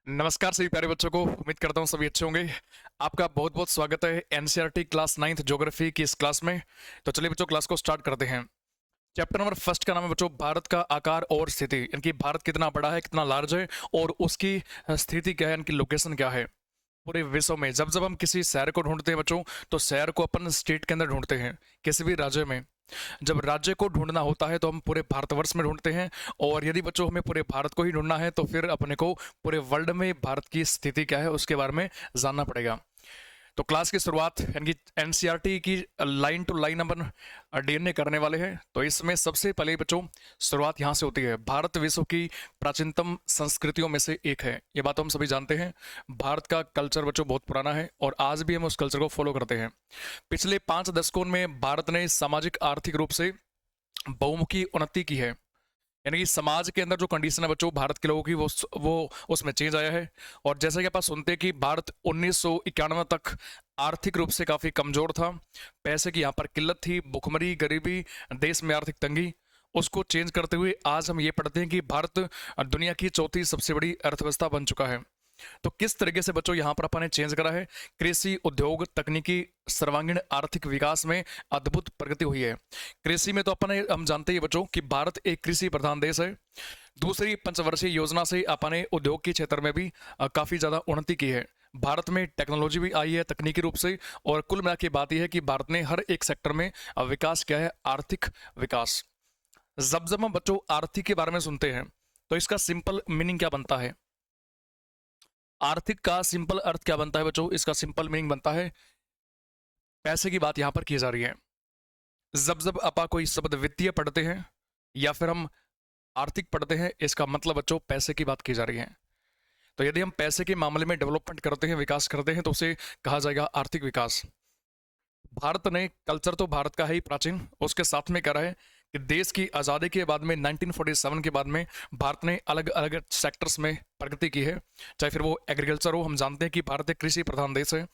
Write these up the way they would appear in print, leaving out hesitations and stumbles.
नमस्कार सभी प्यारे बच्चों को। उम्मीद करता हूँ सभी अच्छे होंगे। आपका बहुत बहुत स्वागत है एनसीईआरटी क्लास 9th ज्योग्राफी की इस क्लास में। तो चलिए बच्चों, क्लास को स्टार्ट करते हैं। चैप्टर नंबर फर्स्ट का नाम है बच्चों भारत का आकार और स्थिति, यानी कि भारत कितना बड़ा है, कितना लार्ज है और उसकी स्थिति क्या है, यानी कि लोकेशन क्या है पूरे विश्व में। जब जब हम किसी शहर को ढूंढते हैं बच्चों, तो शहर को अपन स्टेट के अंदर ढूंढते हैं, किसी भी राज्य में। जब राज्य को ढूंढना होता है तो हम पूरे भारतवर्ष में ढूंढते हैं, और यदि बच्चों हमें पूरे भारत को ही ढूंढना है तो फिर अपने को पूरे वर्ल्ड में भारत की स्थिति क्या है उसके बारे में जानना पड़ेगा। तो क्लास की शुरुआत यानी कि एनसीईआरटी की लाइन टू लाइन अपन डीएनए करने वाले हैं। तो इसमें सबसे पहले बच्चों शुरुआत यहाँ से होती है। भारत विश्व की प्राचीनतम संस्कृतियों में से एक है, ये बात हम सभी जानते हैं। भारत का कल्चर बच्चों बहुत पुराना है और आज भी हम उस कल्चर को फॉलो करते हैं। पिछले 5 दशकों में भारत ने सामाजिक आर्थिक रूप से बहुमुखी उन्नति की है, यानी कि समाज के अंदर जो कंडीशन है बच्चों भारत के लोगों की वो उसमें चेंज आया है। और जैसा कि आप सुनते हैं कि भारत 1991 तक आर्थिक रूप से काफी कमजोर था, पैसे की यहाँ पर किल्लत थी, भुखमरी, गरीबी, देश में आर्थिक तंगी। उसको चेंज करते हुए आज हम ये पढ़ते हैं कि भारत दुनिया की चौथी सबसे बड़ी अर्थव्यवस्था बन चुका है। तो किस तरीके से बच्चों यहाँ पर अपन ने चेंज करा है? कृषि, उद्योग, तकनीकी, सर्वांगीण आर्थिक विकास में अद्भुत प्रगति हुई है। कृषि में तो अपन हम जानते ही बच्चों कि भारत एक कृषि प्रधान देश है। दूसरी पंचवर्षीय योजना से अपन ने उद्योग के क्षेत्र में भी काफी ज्यादा उन्नति की है। भारत में टेक्नोलॉजी भी आई है तकनीकी रूप से, और कुल मिला के बात यह है कि भारत ने हर एक सेक्टर में विकास किया है, आर्थिक विकास। जब जब हम बच्चों आर्थिक के बारे में सुनते हैं तो इसका सिंपल मीनिंग क्या बनता है? आर्थिक का सिंपल अर्थ क्या बनता है बच्चों? इसका सिंपल मीनिंग बनता है पैसे की बात यहां पर की जा रही है। जब जब आपा कोई शब्द वित्तीय पढ़ते हैं या फिर हम आर्थिक पढ़ते हैं, इसका मतलब बच्चों पैसे की बात की जा रही है। तो यदि हम पैसे के मामले में डेवलपमेंट करते हैं, विकास करते हैं, तो उसे कहा जाएगा आर्थिक विकास। भारत ने कल्चर तो भारत का है ही प्राचीन, उसके साथ में कह रहा है कि देश की आज़ादी के बाद में 1947 के बाद में भारत ने अलग अलग सेक्टर्स में प्रगति की है। चाहे फिर वो एग्रीकल्चर हो, हम जानते हैं कि भारत एक कृषि प्रधान देश है।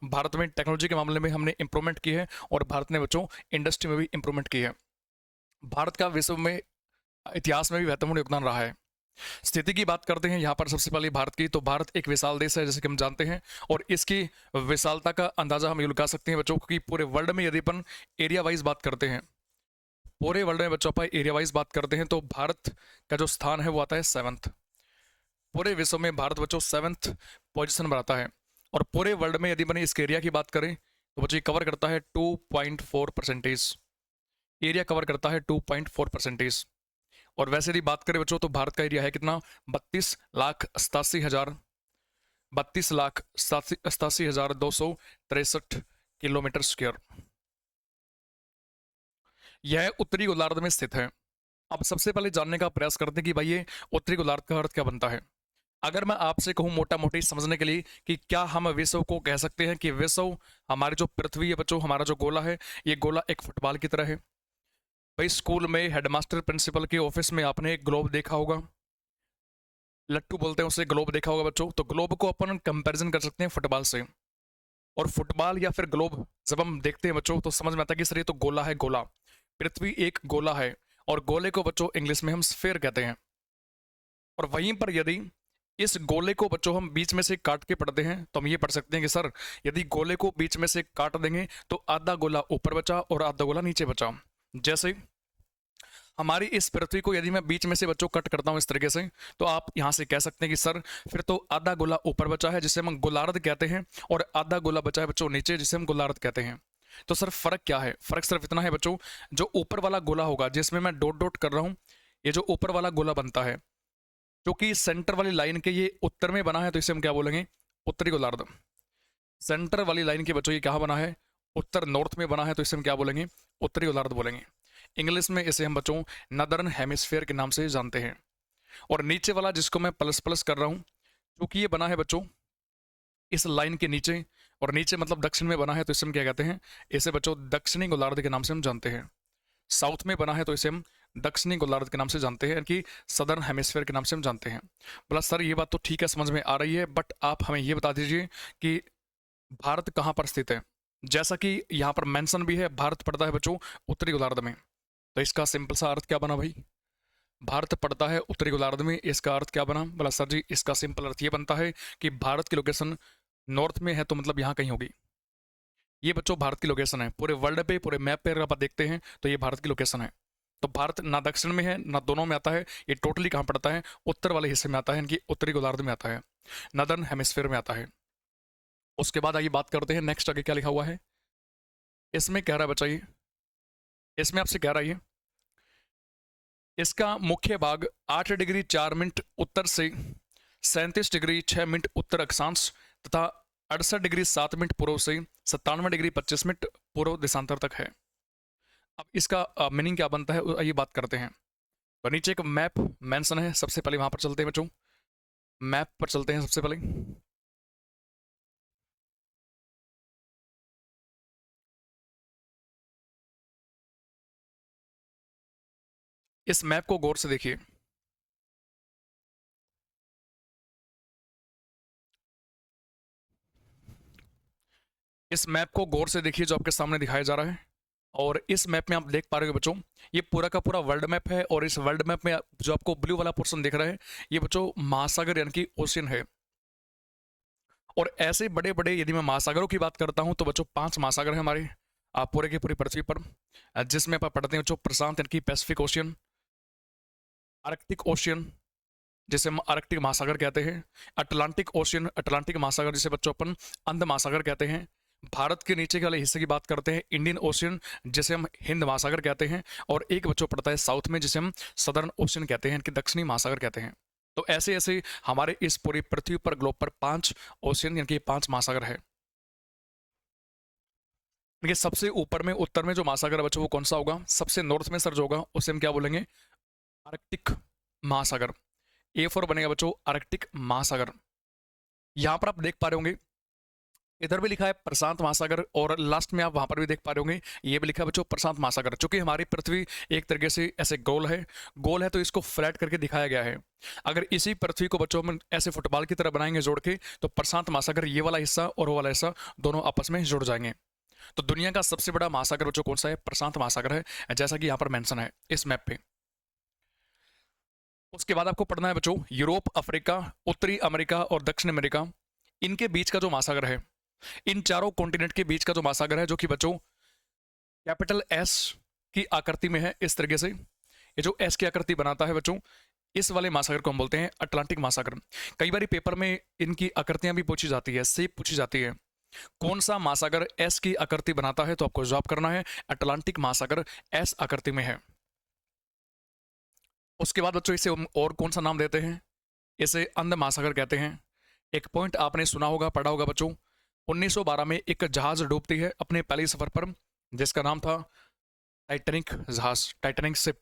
भारत में टेक्नोलॉजी के मामले में हमने इंप्रूवमेंट की है, और भारत ने बच्चों इंडस्ट्री में भी इंप्रूवमेंट की है। भारत का विश्व में इतिहास में भी महत्वपूर्ण योगदान रहा है। स्थिति की बात करते हैं यहाँ पर सबसे पहले भारत की, तो भारत एक विशाल देश है जैसे कि हम जानते हैं, और इसकी विशालता का अंदाजा हम ये लगा सकते हैं बच्चों की पूरे वर्ल्ड में। यदि अपन एरिया वाइज बात करते हैं, पूरे वर्ल्ड में बच्चों पर एरिया वाइज बात करते हैं, तो भारत का जो स्थान है वो आता है 7th। पूरे विश्व में भारत बच्चों 7th पोजीशन पर आता है। और पूरे वर्ल्ड में यदि मैंने इसके एरिया की बात करें तो बच्चों कवर करता है 2.4%। एरिया कवर करता है 2.4%। और वैसे यदि बात करें बच्चों तो भारत का एरिया है कितना? 32,87,263 यह उत्तरी गोलार्ध में स्थित है। अब सबसे पहले जानने का प्रयास करते हैं कि भाई ये उत्तरी गोलार्ध का अर्थ क्या बनता है। अगर मैं आपसे कहूं मोटा मोटी समझने के लिए कि क्या हम विश्व को कह सकते हैं कि विश्व, हमारी जो पृथ्वी है बच्चों, हमारा जो गोला है, ये गोला एक फुटबॉल की तरह है। भाई स्कूल में हेडमास्टर प्रिंसिपल के ऑफिस में आपने एक ग्लोब देखा होगा, लट्टू बोलते हैं उसे, ग्लोब देखा होगा बच्चों। तो ग्लोब को अपन कंपैरिजन कर सकते हैं फुटबॉल से। और फुटबॉल या फिर ग्लोब जब हम देखते हैं बच्चों तो समझ में आता है कि सर ये तो गोला है, गोला। पृथ्वी एक गोला है, और गोले को बच्चों इंग्लिश में हम स्फीयर कहते हैं। और वहीं पर यदि इस गोले को बच्चों हम बीच में से काट के पढ़ते हैं तो हम ये पढ़ सकते हैं कि सर यदि गोले को बीच में से काट देंगे तो आधा गोला ऊपर बचा और आधा गोला नीचे बचा। जैसे हमारी इस पृथ्वी को यदि मैं बीच में से बच्चों कट करता हूं इस तरीके से, तो आप यहां से कह सकते हैं कि सर फिर तो आधा गोला ऊपर बचा है जिसे हम गोलार्ध कहते हैं, और आधा गोला बचा है बच्चों नीचे जिसे हम गोलार्ध कहते हैं। तो सर फर्क क्या है? फर्क सिर्फ इतना है बच्चों, जो ऊपर वाला गोला होगा जिसमें मैं डॉट डॉट कर रहा हूं, ये जो ऊपर वाला गोला बनता है, क्योंकि सेंटर वाली लाइन के ये उत्तर में बना है तो इसे हम क्या बोलेंगे? उत्तरी गोलार्ध। सेंटर वाली लाइन के बच्चों ये क्या बना है? उत्तर नॉर्थ में बना है तो इसे हम क्या बोलेंगे? उत्तरी गोलार्ध बोलेंगे। इंग्लिश में इसे हम बच्चों नदर्न हेमिस्फीयर के नाम से जानते हैं। और नीचे वाला जिसको मैं प्लस प्लस कर रहा हूं, क्योंकि ये बना है बच्चों इस लाइन के नीचे, और नीचे मतलब दक्षिण में बना है तो इसे हम क्या कहते हैं? इसे बच्चों दक्षिणी गोलार्ध के नाम से हम जानते हैं। साउथ में बना है तो इसे हम दक्षिणी गोलार्ध के नाम से जानते हैं, कि सदर्न हेमिस्फीयर के नाम से हम जानते हैं। बोला सर ये बात तो ठीक है, समझ में आ रही है, बट आप हमें ये बता दीजिए कि भारत कहाँ पर स्थित है। जैसा कि यहाँ पर मेंशन भी है, भारत पड़ता है बच्चों उत्तरी गोलार्ध में। तो इसका सिंपल सा अर्थ क्या बना भाई? भारत पड़ता है उत्तरी गोलार्ध में, इसका अर्थ क्या बना? बोला सर जी इसका सिंपल अर्थ ये बनता है कि भारत की लोकेशन नॉर्थ में है, तो मतलब यहाँ कहीं होगी। ये बच्चों भारत की लोकेशन है, पूरे वर्ल्ड पे, पूरे मैप पे अगर आप देखते हैं तो ये भारत की लोकेशन है। तो भारत ना दक्षिण में है ना दोनों में आता है, ये टोटली कहाँ पड़ता है? उत्तर वाले हिस्से में आता है, इनकी उत्तरी गोलार्ध में आता है, नदर्न हेमिस्फीयर में आता है। उसके बाद आइए बात करते हैं नेक्स्ट, आगे क्या लिखा हुआ है इसमें, कह रहा है बच्चा ये, इसमें आपसे कह रहा है ये, इसका मुख्य भाग 8 डिग्री 4 मिनट उत्तर से 37 डिग्री 6 मिनट उत्तर अक्षांश तथा 68 डिग्री 7 मिनट पूर्व से 97 डिग्री 25 मिनट पूर्व देशांतर तक है। अब इसका मीनिंग क्या बनता है ये बात करते हैं। तो नीचे एक मैप मेंशन है, सबसे पहले वहां पर चलते हैं बच्चों, मैप पर चलते हैं सबसे पहले। इस मैप को गौर से देखिए, इस मैप को गौर से देखिए जो आपके सामने दिखाया जा रहा है। और इस मैप में आप देख पा रहे हो बच्चों, ये पूरा का पूरा वर्ल्ड मैप है, और इस वर्ल्ड मैप में जो आपको ब्लू वाला पोर्शन दिख रहा है, ये बच्चों महासागर यानी कि ओशियन है। और ऐसे बड़े बड़े यदि मैं महासागरों की बात करता हूं तो बच्चों 5 महासागर हैं हमारे पूरे की पूरी पृथ्वी पर, जिसमें आप पढ़ते हैं बच्चों प्रशांत यानी कि पैसिफिक ओशियन, आर्कटिक ओशियन जिसे हम आर्कटिक महासागर कहते हैं, अटलांटिक ओशियन अटलांटिक महासागर जिसे बच्चों अपन अंध महासागर कहते हैं। भारत के नीचे के वाले हिस्से की बात करते हैं इंडियन ओशियन जिसे हम हिंद महासागर कहते हैं। और एक बच्चों पड़ता है साउथ में जिसे हम सदर्न ओशियन कहते हैं कि दक्षिणी महासागर कहते हैं। तो ऐसे ऐसे हमारे इस पूरी पृथ्वी पर ग्लोब पर 5 ओशियन यानी कि 5 महासागर है। देखिए सबसे ऊपर में उत्तर में जो महासागर है बच्चों वो कौन सा होगा? सबसे नॉर्थ में सर जो होगा उसे हम क्या बोलेंगे? आर्कटिक महासागर। ए फॉर बनेगा बच्चों आर्कटिक महासागर। यहां पर आप देख पा रहे होंगे इधर भी लिखा है प्रशांत महासागर, और लास्ट में आप वहां पर भी देख पा रहे होंगे ये भी लिखा है बच्चों प्रशांत महासागर। चूंकि हमारी पृथ्वी एक तरीके से ऐसे गोल है तो इसको फ्लैट करके दिखाया गया है। अगर इसी पृथ्वी को बच्चों में ऐसे फुटबॉल की तरह बनाएंगे जोड़ के, तो प्रशांत महासागर ये वाला हिस्सा और वो वाला हिस्सा दोनों आपस में जुड़ जाएंगे। तो दुनिया का सबसे बड़ा महासागर बच्चों कौन सा है? प्रशांत महासागर है, जैसा कि यहाँ पर मेंशन है इस मैप पे। उसके बाद आपको पढ़ना है बच्चों यूरोप, अफ्रीका, उत्तरी अमेरिका और दक्षिण अमेरिका, इनके बीच का जो महासागर है, इन चारों कॉन्टिनेंट के बीच का जो महासागर है, जो कि बच्चों कैपिटल एस की आकृति में है इस तरीके से। ये जो एस की आकृति बनाता है बच्चों, इस वाले महासागर को हम बोलते हैं अटलांटिक महासागर। कई बार पेपर में इनकी आकृतियां भी पूछी जाती है, शेप पूछी जाती है। कौन सा महासागर एस की आकृति बनाता है? तो आपको जवाब करना है अटलांटिक महासागर एस आकृति में है। उसके बाद बच्चों इसे हम और कौन सा नाम देते हैं? इसे अंध महासागर कहते हैं। एक पॉइंट आपने सुना होगा, पढ़ा होगा बच्चों, 1912 में एक जहाज डूबती है अपने पहले सफर पर, जिसका नाम था टाइटैनिक जहाज, टाइटैनिक शिप।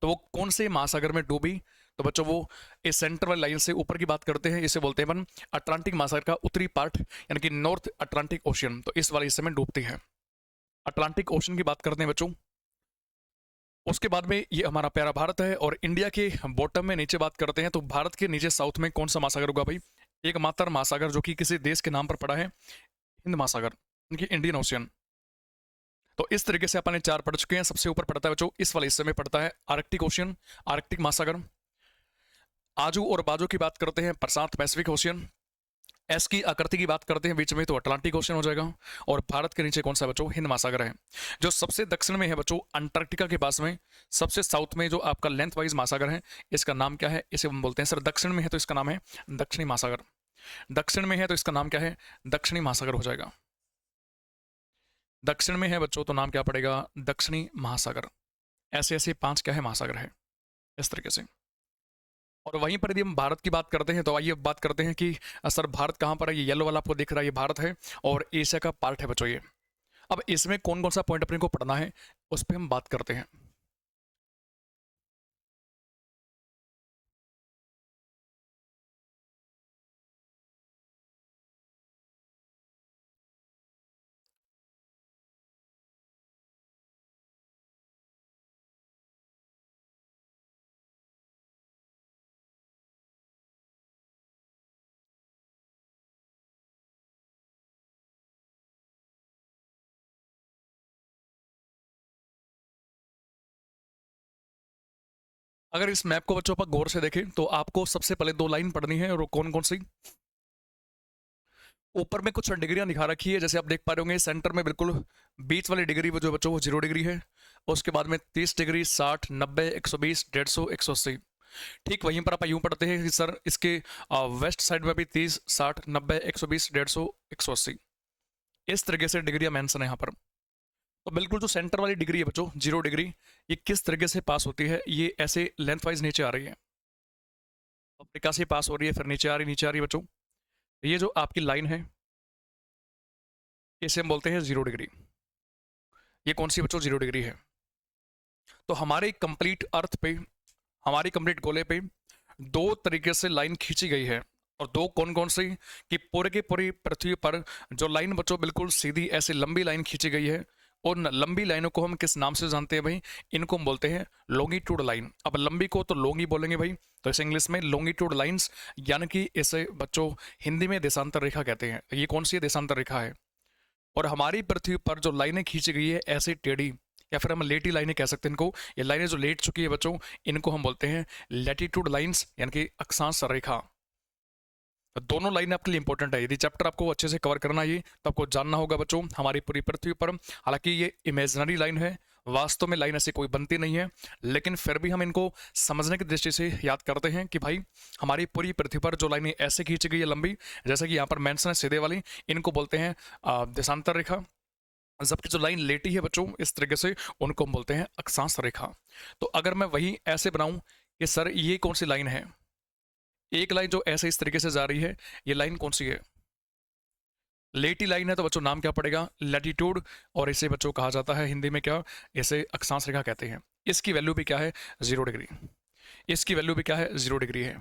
तो वो कौन से महासागर में डूबी? तो बच्चों वो इस सेंटर वाली लाइन से ऊपर की बात करते हैं, इसे बोलते हैं अपन अटलांटिक महासागर का उत्तरी पार्ट यानी कि नॉर्थ अटलांटिक ओशियन। तो इस वाले हिस्से में डूबती है, अटलांटिक ओशन की बात करते हैं बच्चों। उसके बाद में ये हमारा प्यारा भारत है, और इंडिया के बॉटम में नीचे बात करते हैं तो भारत के नीचे साउथ में कौन सा महासागर होगा भाई? एकमात्र महासागर जो कि किसी देश के नाम पर पड़ा है, हिंद महासागर यानी कि इंडियन ओशियन। तो इस तरीके से अपन ने 4 पढ़ चुके हैं। सबसे ऊपर पड़ता है बच्चों इस वाले हिस्से में पड़ता है आर्कटिक ओशियन, आर्कटिक महासागर। आजू और बाजू की बात करते हैं प्रशांत पैसिफिक ओशियन। एस की आकृति की बात करते हैं बीच में तो अटलांटिक ओशन हो जाएगा। और भारत के नीचे कौन सा बच्चों? हिंद महासागर है। जो सबसे दक्षिण में है बच्चों अंटार्कटिका के पास में, सबसे साउथ में जो आपका लेंथ वाइज महासागर है, इसका नाम क्या है? इसे हम बोलते हैं सर दक्षिण में है तो इसका नाम है दक्षिणी महासागर। दक्षिण में है तो इसका नाम क्या है? दक्षिणी महासागर हो जाएगा। दक्षिण में है बच्चों तो नाम क्या पड़ेगा? दक्षिणी महासागर। ऐसे ऐसे 5 क्या है महासागर है इस तरीके से। और वहीं पर यदि हम भारत की बात करते हैं तो आइए बात करते हैं कि सर भारत कहाँ पर है? ये येलो वाला आपको दिख रहा है, ये भारत है और एशिया का पार्ट है बच्चों ये। अब इसमें कौन कौन सा पॉइंट अपने को पढ़ना है उस पर हम बात करते हैं। अगर इस मैप को बच्चों पर गौर से देखें तो आपको सबसे पहले दो लाइन पढ़नी है, और वो कौन कौन सी। ऊपर में कुछ डिग्रियां दिखा रखी है, जैसे आप देख पा रहे होंगे सेंटर में बिल्कुल बीच वाली डिग्री वो जो बच्चों वो 0 डिग्री है। उसके बाद में 30 डिग्री, 60, 90, 120, 150, 180। ठीक वहीं पर आप यूं पढ़ते हैं कि सर इसके वेस्ट साइड में भी 30, 60, 90, 120, 150, 180, इस तरीके से डिग्रियां मेंशन है यहाँ पर। तो बिल्कुल जो सेंटर वाली डिग्री है बच्चों 0 डिग्री, ये किस तरीके से पास होती है, ये ऐसे लेंथ वाइज नीचे आ रही है, अफ्रीका से पास हो रही है, फिर नीचे आ रही, नीचे आ रही है बच्चों। ये जो आपकी लाइन है इसे हम बोलते हैं 0 डिग्री। ये कौन सी बच्चों 0 डिग्री है। तो हमारे कंप्लीट अर्थ पे, हमारी कंप्लीट गोले पे दो तरीके से लाइन खींची गई है, और दो कौन कौन सी, कि पूरे की पूरी पृथ्वी पर जो लाइन बच्चों बिल्कुल सीधी ऐसी लंबी लाइन खींची गई है। और लंबी लाइनों को हम किस नाम से जानते हैं भाई, इनको हम बोलते हैं लॉन्गिट्यूड लाइन। अब लंबी को तो लॉन्ग ही बोलेंगे भाई, तो इसे इंग्लिश में लॉन्गिट्यूड लाइंस, यानी कि इसे बच्चों हिंदी में देशांतर रेखा कहते हैं। ये कौन सी देशांतर रेखा है। और हमारी पृथ्वी पर जो लाइनें खींची गई है ऐसी टेढ़ी, या फिर हम लेटी लाइनें कह सकते हैं इनको, ये लाइनें जो लेट चुकी है बच्चों, इनको हम बोलते हैं लैटिट्यूड लाइंस, यानी कि अक्षांश रेखा। तो दोनों लाइनें आपके लिए इंपॉर्टेंट है, यदि चैप्टर आपको अच्छे से कवर करना है ये, तो आपको जानना होगा बच्चों हमारी पूरी पृथ्वी पर, हालांकि ये इमेजिनरी लाइन है, वास्तव में लाइन ऐसी कोई बनती नहीं है, लेकिन फिर भी हम इनको समझने की दृष्टि से याद करते हैं कि भाई हमारी पूरी पृथ्वी पर जो लाइनें ऐसे खींची गई है लंबी, जैसे कि यहाँ पर मेंशन है सीधे वाली, इनको बोलते हैं देशांतर रेखा। जबकि जो लाइन लेटी है बच्चों इस तरीके से, उनको हम बोलते हैं अक्षांश रेखा। तो अगर मैं वही ऐसे बनाऊं कि सर ये कौन सी लाइन है, एक लाइन जो ऐसे इस तरीके से जा रही है, ये लाइन कौन सी है, लेटी लाइन है, तो बच्चों नाम क्या पड़ेगा, लैटिट्यूड। और इसे बच्चों कहा जाता है हिंदी में क्या, इसे अक्षांश रेखा कहते हैं। इसकी वैल्यू भी क्या है, 0 डिग्री। इसकी वैल्यू भी क्या है, 0 डिग्री है।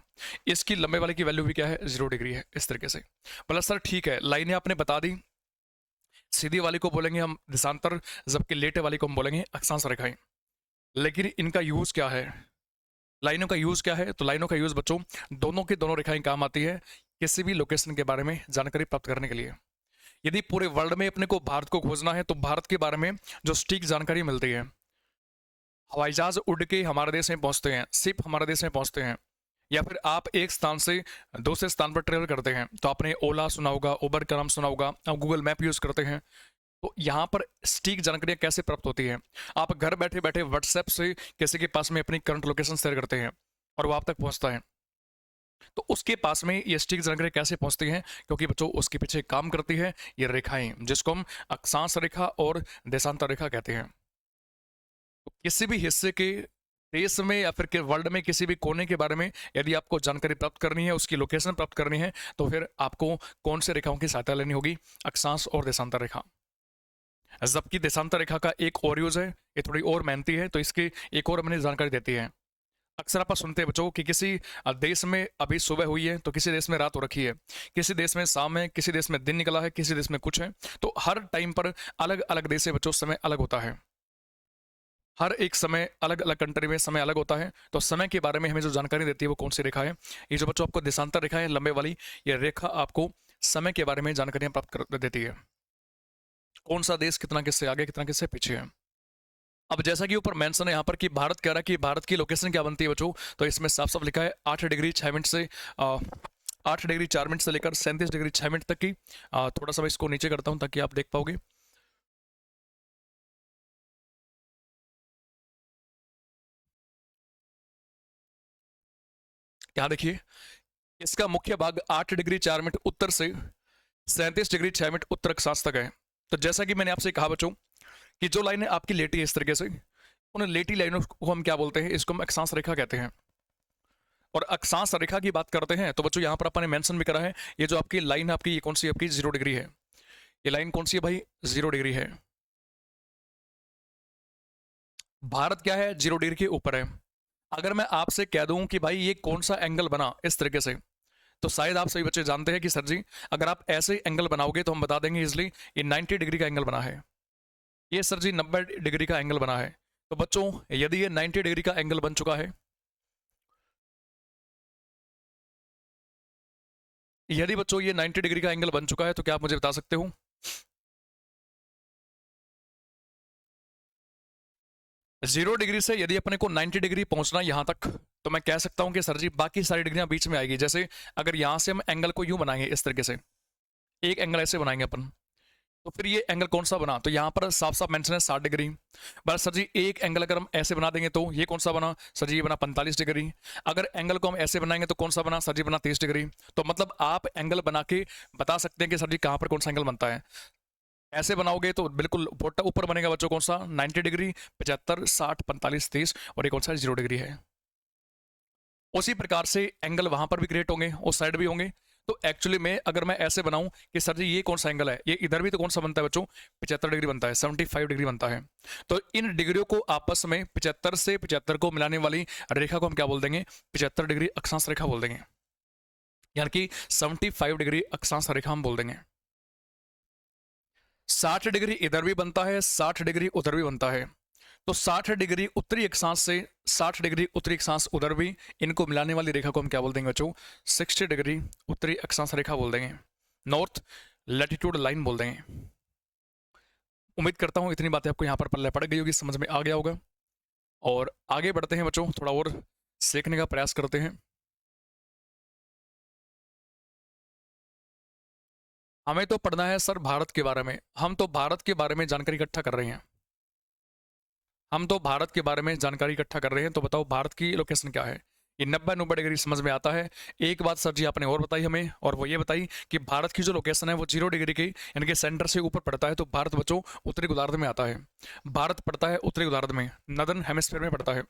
इसकी लंबे वाले की वैल्यू भी क्या है, 0 डिग्री है। इस तरीके से बोला सर ठीक है, लाइनें आपने बता दी, सीधी वाली को बोलेंगे हम देशांतर, जबकि लेटे वाली को हम बोलेंगे अक्षांश रेखाएं। लेकिन इनका यूज क्या है, लाइनों का यूज क्या है, तो लाइनों का यूज बच्चों दोनों की दोनों रेखाएं काम आती है किसी भी लोकेशन के बारे में जानकारी प्राप्त करने के लिए। यदि पूरे वर्ल्ड में अपने को भारत को खोजना है, तो भारत के बारे में जो सटीक जानकारी मिलती है, हवाई जहाज उड़ के हमारे देश में पहुंचते हैं, शिप हमारे देश में पहुंचते हैं, या फिर आप एक स्थान से दूसरे स्थान पर ट्रेवल करते हैं, तो आपने ओला सुना होगा, उबर का नाम सुना होगा, आप गूगल मैप यूज करते हैं। तो यहाँ पर सटीक जानकारियाँ कैसे प्राप्त होती है, आप घर बैठे बैठे व्हाट्सएप से किसी के पास में अपनी करंट लोकेशन शेयर करते हैं और वो आप तक पहुंचता है। तो उसके पास में ये सटीक जानकारी कैसे पहुंचती है, क्योंकि बच्चों उसके पीछे काम करती है ये रेखाएं, जिसको हम अक्षांश रेखा और देशांतर रेखा कहते हैं। तो किसी भी हिस्से के देश में या फिर के वर्ल्ड में किसी भी कोने के बारे में यदि आपको जानकारी प्राप्त करनी है, उसकी लोकेशन प्राप्त करनी है, तो फिर आपको कौन से रेखाओं की सहायता लेनी होगी, अक्षांश और देशांतर रेखा। जबकि देशांतर रेखा का एक और यूज है, ये थोड़ी और मेहनती है, तो इसकी एक और मैंने जानकारी देती है। अक्सर आप सुनते हैं बच्चों कि किसी देश में अभी सुबह हुई है तो किसी देश में रात हो रखी है, किसी देश में शाम है, किसी देश में दिन निकला है, किसी देश में कुछ है। तो हर टाइम पर अलग अलग देश से बच्चों समय अलग होता है, हर एक समय अलग अलग कंट्री में समय अलग होता है। तो समय के बारे में हमें जो जानकारी देती है वो कौन सी रेखा है, ये जो बच्चों आपको देशांतर रेखा है लंबे वाली, ये रेखा आपको समय के बारे में जानकारियां प्राप्त कर देती है, कौन सा देश कितना किससे आगे कितना किससे पीछे है। अब जैसा कि ऊपर मेंशन है यहाँ पर कि भारत कह रहा है कि भारत की लोकेशन क्या बनती है बच्चों, तो इसमें साफ साफ लिखा है 8 डिग्री 6 मिनट से 8 डिग्री 4 मिनट से लेकर 37 डिग्री 6 मिनट तक की। थोड़ा सा मैं इसको नीचे करता हूँ ताकि आप देख पाओगे। यहाँ देखिए, इसका मुख्य भाग 8 डिग्री 4 मिनट उत्तर से 37 डिग्री 6 मिनट उत्तर अक्षांश तक है। तो जैसा कि मैंने आपसे कहा बच्चों कि जो लाइनें आपकी लेटी है इस तरीके से, उन लेटी लाइनों को हम क्या बोलते हैं, इसको हम अक्षांश रेखा कहते हैं। और अक्षांश रेखा की बात करते हैं तो बच्चों यहाँ पर अपन ने मेंशन भी करा है, ये जो आपकी लाइन है आपकी, ये कौन सी आपकी 0 डिग्री है, ये लाइन कौन सी है भाई, 0 डिग्री है। भारत क्या है, 0 डिग्री के ऊपर है। अगर मैं आपसे कह दूं कि भाई ये कौन सा एंगल बना इस तरीके से, तो शायद आप सभी बच्चे जानते हैं कि सर जी अगर आप ऐसे एंगल बनाओगे तो हम बता देंगे इजली ये 90 डिग्री का एंगल बना है, ये सर जी 90 डिग्री का एंगल बना है। तो बच्चों यदि ये 90 डिग्री का एंगल बन चुका है, यदि बच्चों ये 90 डिग्री का एंगल बन चुका है, तो क्या आप मुझे बता सकते हो 0 डिग्री से यदि अपने को 90 डिग्री पहुंचना है यहाँ तक, तो मैं कह सकता हूँ कि सर जी बाकी सारी डिग्रियां बीच में आएगी। जैसे अगर यहाँ से हम एंगल को यूं बनाएंगे इस तरीके से, एक एंगल ऐसे बनाएंगे अपन, तो फिर ये एंगल कौन सा बना, तो यहाँ पर साफ साफ मेंशन है 60 डिग्री। बस सर जी एक एंगल अगर हम ऐसे बना देंगे तो ये कौन सा बना, सर जी ये बना 45 डिग्री। अगर एंगल को हम ऐसे बनाएंगे तो कौन सा बना, सर जी बना 30 डिग्री। तो मतलब आप एंगल बना के बता सकते हैं कि सर जी कहाँ पर कौन सा एंगल बनता है। ऐसे बनाओगे तो बिल्कुल ऊपर बनेगा बच्चों कौन सा, 90 डिग्री, 75, 60, 45, 30, और ये कौन सा 0 डिग्री है। उसी प्रकार से एंगल वहां पर भी क्रिएट होंगे, उस साइड भी होंगे। तो एक्चुअली में अगर मैं ऐसे बनाऊं कि सर जी ये कौन सा एंगल है, ये इधर भी तो कौन सा बनता है बच्चों, 75 डिग्री बनता है, 75 डिग्री बनता है। तो इन डिग्रियों को आपस में 75 से 75 को मिलाने वाली रेखा को हम क्या बोल देंगे, 75 डिग्री अक्षांश रेखा बोल देंगे, यानी कि 75 डिग्री अक्षांश रेखा हम बोल देंगे। 60 डिग्री इधर भी बनता है, 60 डिग्री उधर भी बनता है। तो 60 डिग्री उत्तरी अक्षांश से 60 डिग्री उत्तरी अक्षांश उधर भी, इनको मिलाने वाली रेखा को हम क्या बोल देंगे बच्चों, 60 डिग्री उत्तरी अक्षांश रेखा बोल देंगे, नॉर्थ लैटिट्यूड लाइन बोल देंगे। उम्मीद करता हूं इतनी बातें आपको यहां पर पल्ले पड़ गई होगी, समझ में आ गया होगा। और आगे बढ़ते हैं बच्चों, थोड़ा और सीखने का प्रयास करते हैं। हमें तो पढ़ना है सर भारत के बारे में, हम तो भारत के बारे में जानकारी इकट्ठा कर रहे हैं, हम तो भारत के बारे में जानकारी इकट्ठा कर रहे हैं। तो बताओ भारत की लोकेशन क्या है। ये 90 डिग्री समझ में आता है। एक बात सर जी आपने और बताई हमें, और वो ये बताई कि भारत की जो लोकेशन है वो 0 डिग्री की, यानी कि सेंटर से ऊपर पड़ता है। तो भारत बच्चों उत्तरी गोलार्ध में आता है, भारत पड़ता है उत्तरी गोलार्ध में, नदर्न हेमिस्फीयर में पड़ता है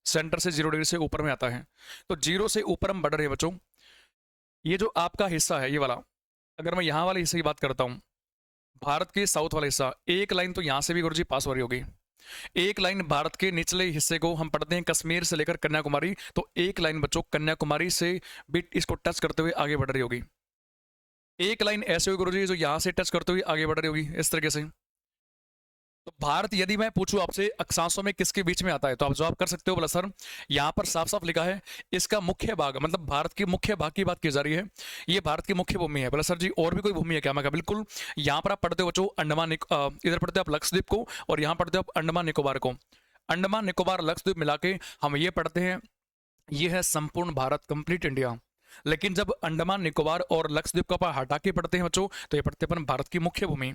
सेंटर से 0 डिग्री से ऊपर में आता है। तो 0 से ऊपर हम बढ़ रहे हैं बच्चों। ये जो आपका हिस्सा है ये वाला, अगर मैं यहाँ वाले हिस्से की बात करता हूँ, भारत के साउथ वाला हिस्सा, एक लाइन तो यहाँ से भी गुरुजी पास हो रही होगी। एक लाइन भारत के निचले हिस्से को हम पढ़ते हैं कश्मीर से लेकर कन्याकुमारी, तो एक लाइन बच्चों कन्याकुमारी से भी इसको टच करते हुए आगे बढ़ रही होगी। एक लाइन ऐसे होगी गुरुजी जो यहां से टच करते हुए आगे बढ़ रही होगी इस तरीके से। तो भारत यदि मैं पूछूं आपसे अक्षांशों में किसके बीच में आता है, तो आप जवाब कर सकते हो, बोला सर यहाँ पर साफ साफ लिखा है इसका मुख्य भाग, मतलब भारत के मुख्य भाग की बात की जा रही है, ये भारत की मुख्य भूमि है। बोला सर जी और भी कोई भूमि है क्या, मैं कहा बिल्कुल, यहाँ पर आप पढ़ते हो बच्चों इधर पढ़ते हो आप लक्षद्वीप को, और यहाँ पढ़ते हो आप अंडमान निकोबार को। अंडमान निकोबार लक्षद्वीप मिला के हम ये पढ़ते हैं, ये है संपूर्ण भारत, कंप्लीट इंडिया। लेकिन जब अंडमान निकोबार और लक्षद्वीप का हटा के पढ़ते हैं बच्चों, तो ये पढ़ते हैं भारत की मुख्य भूमि।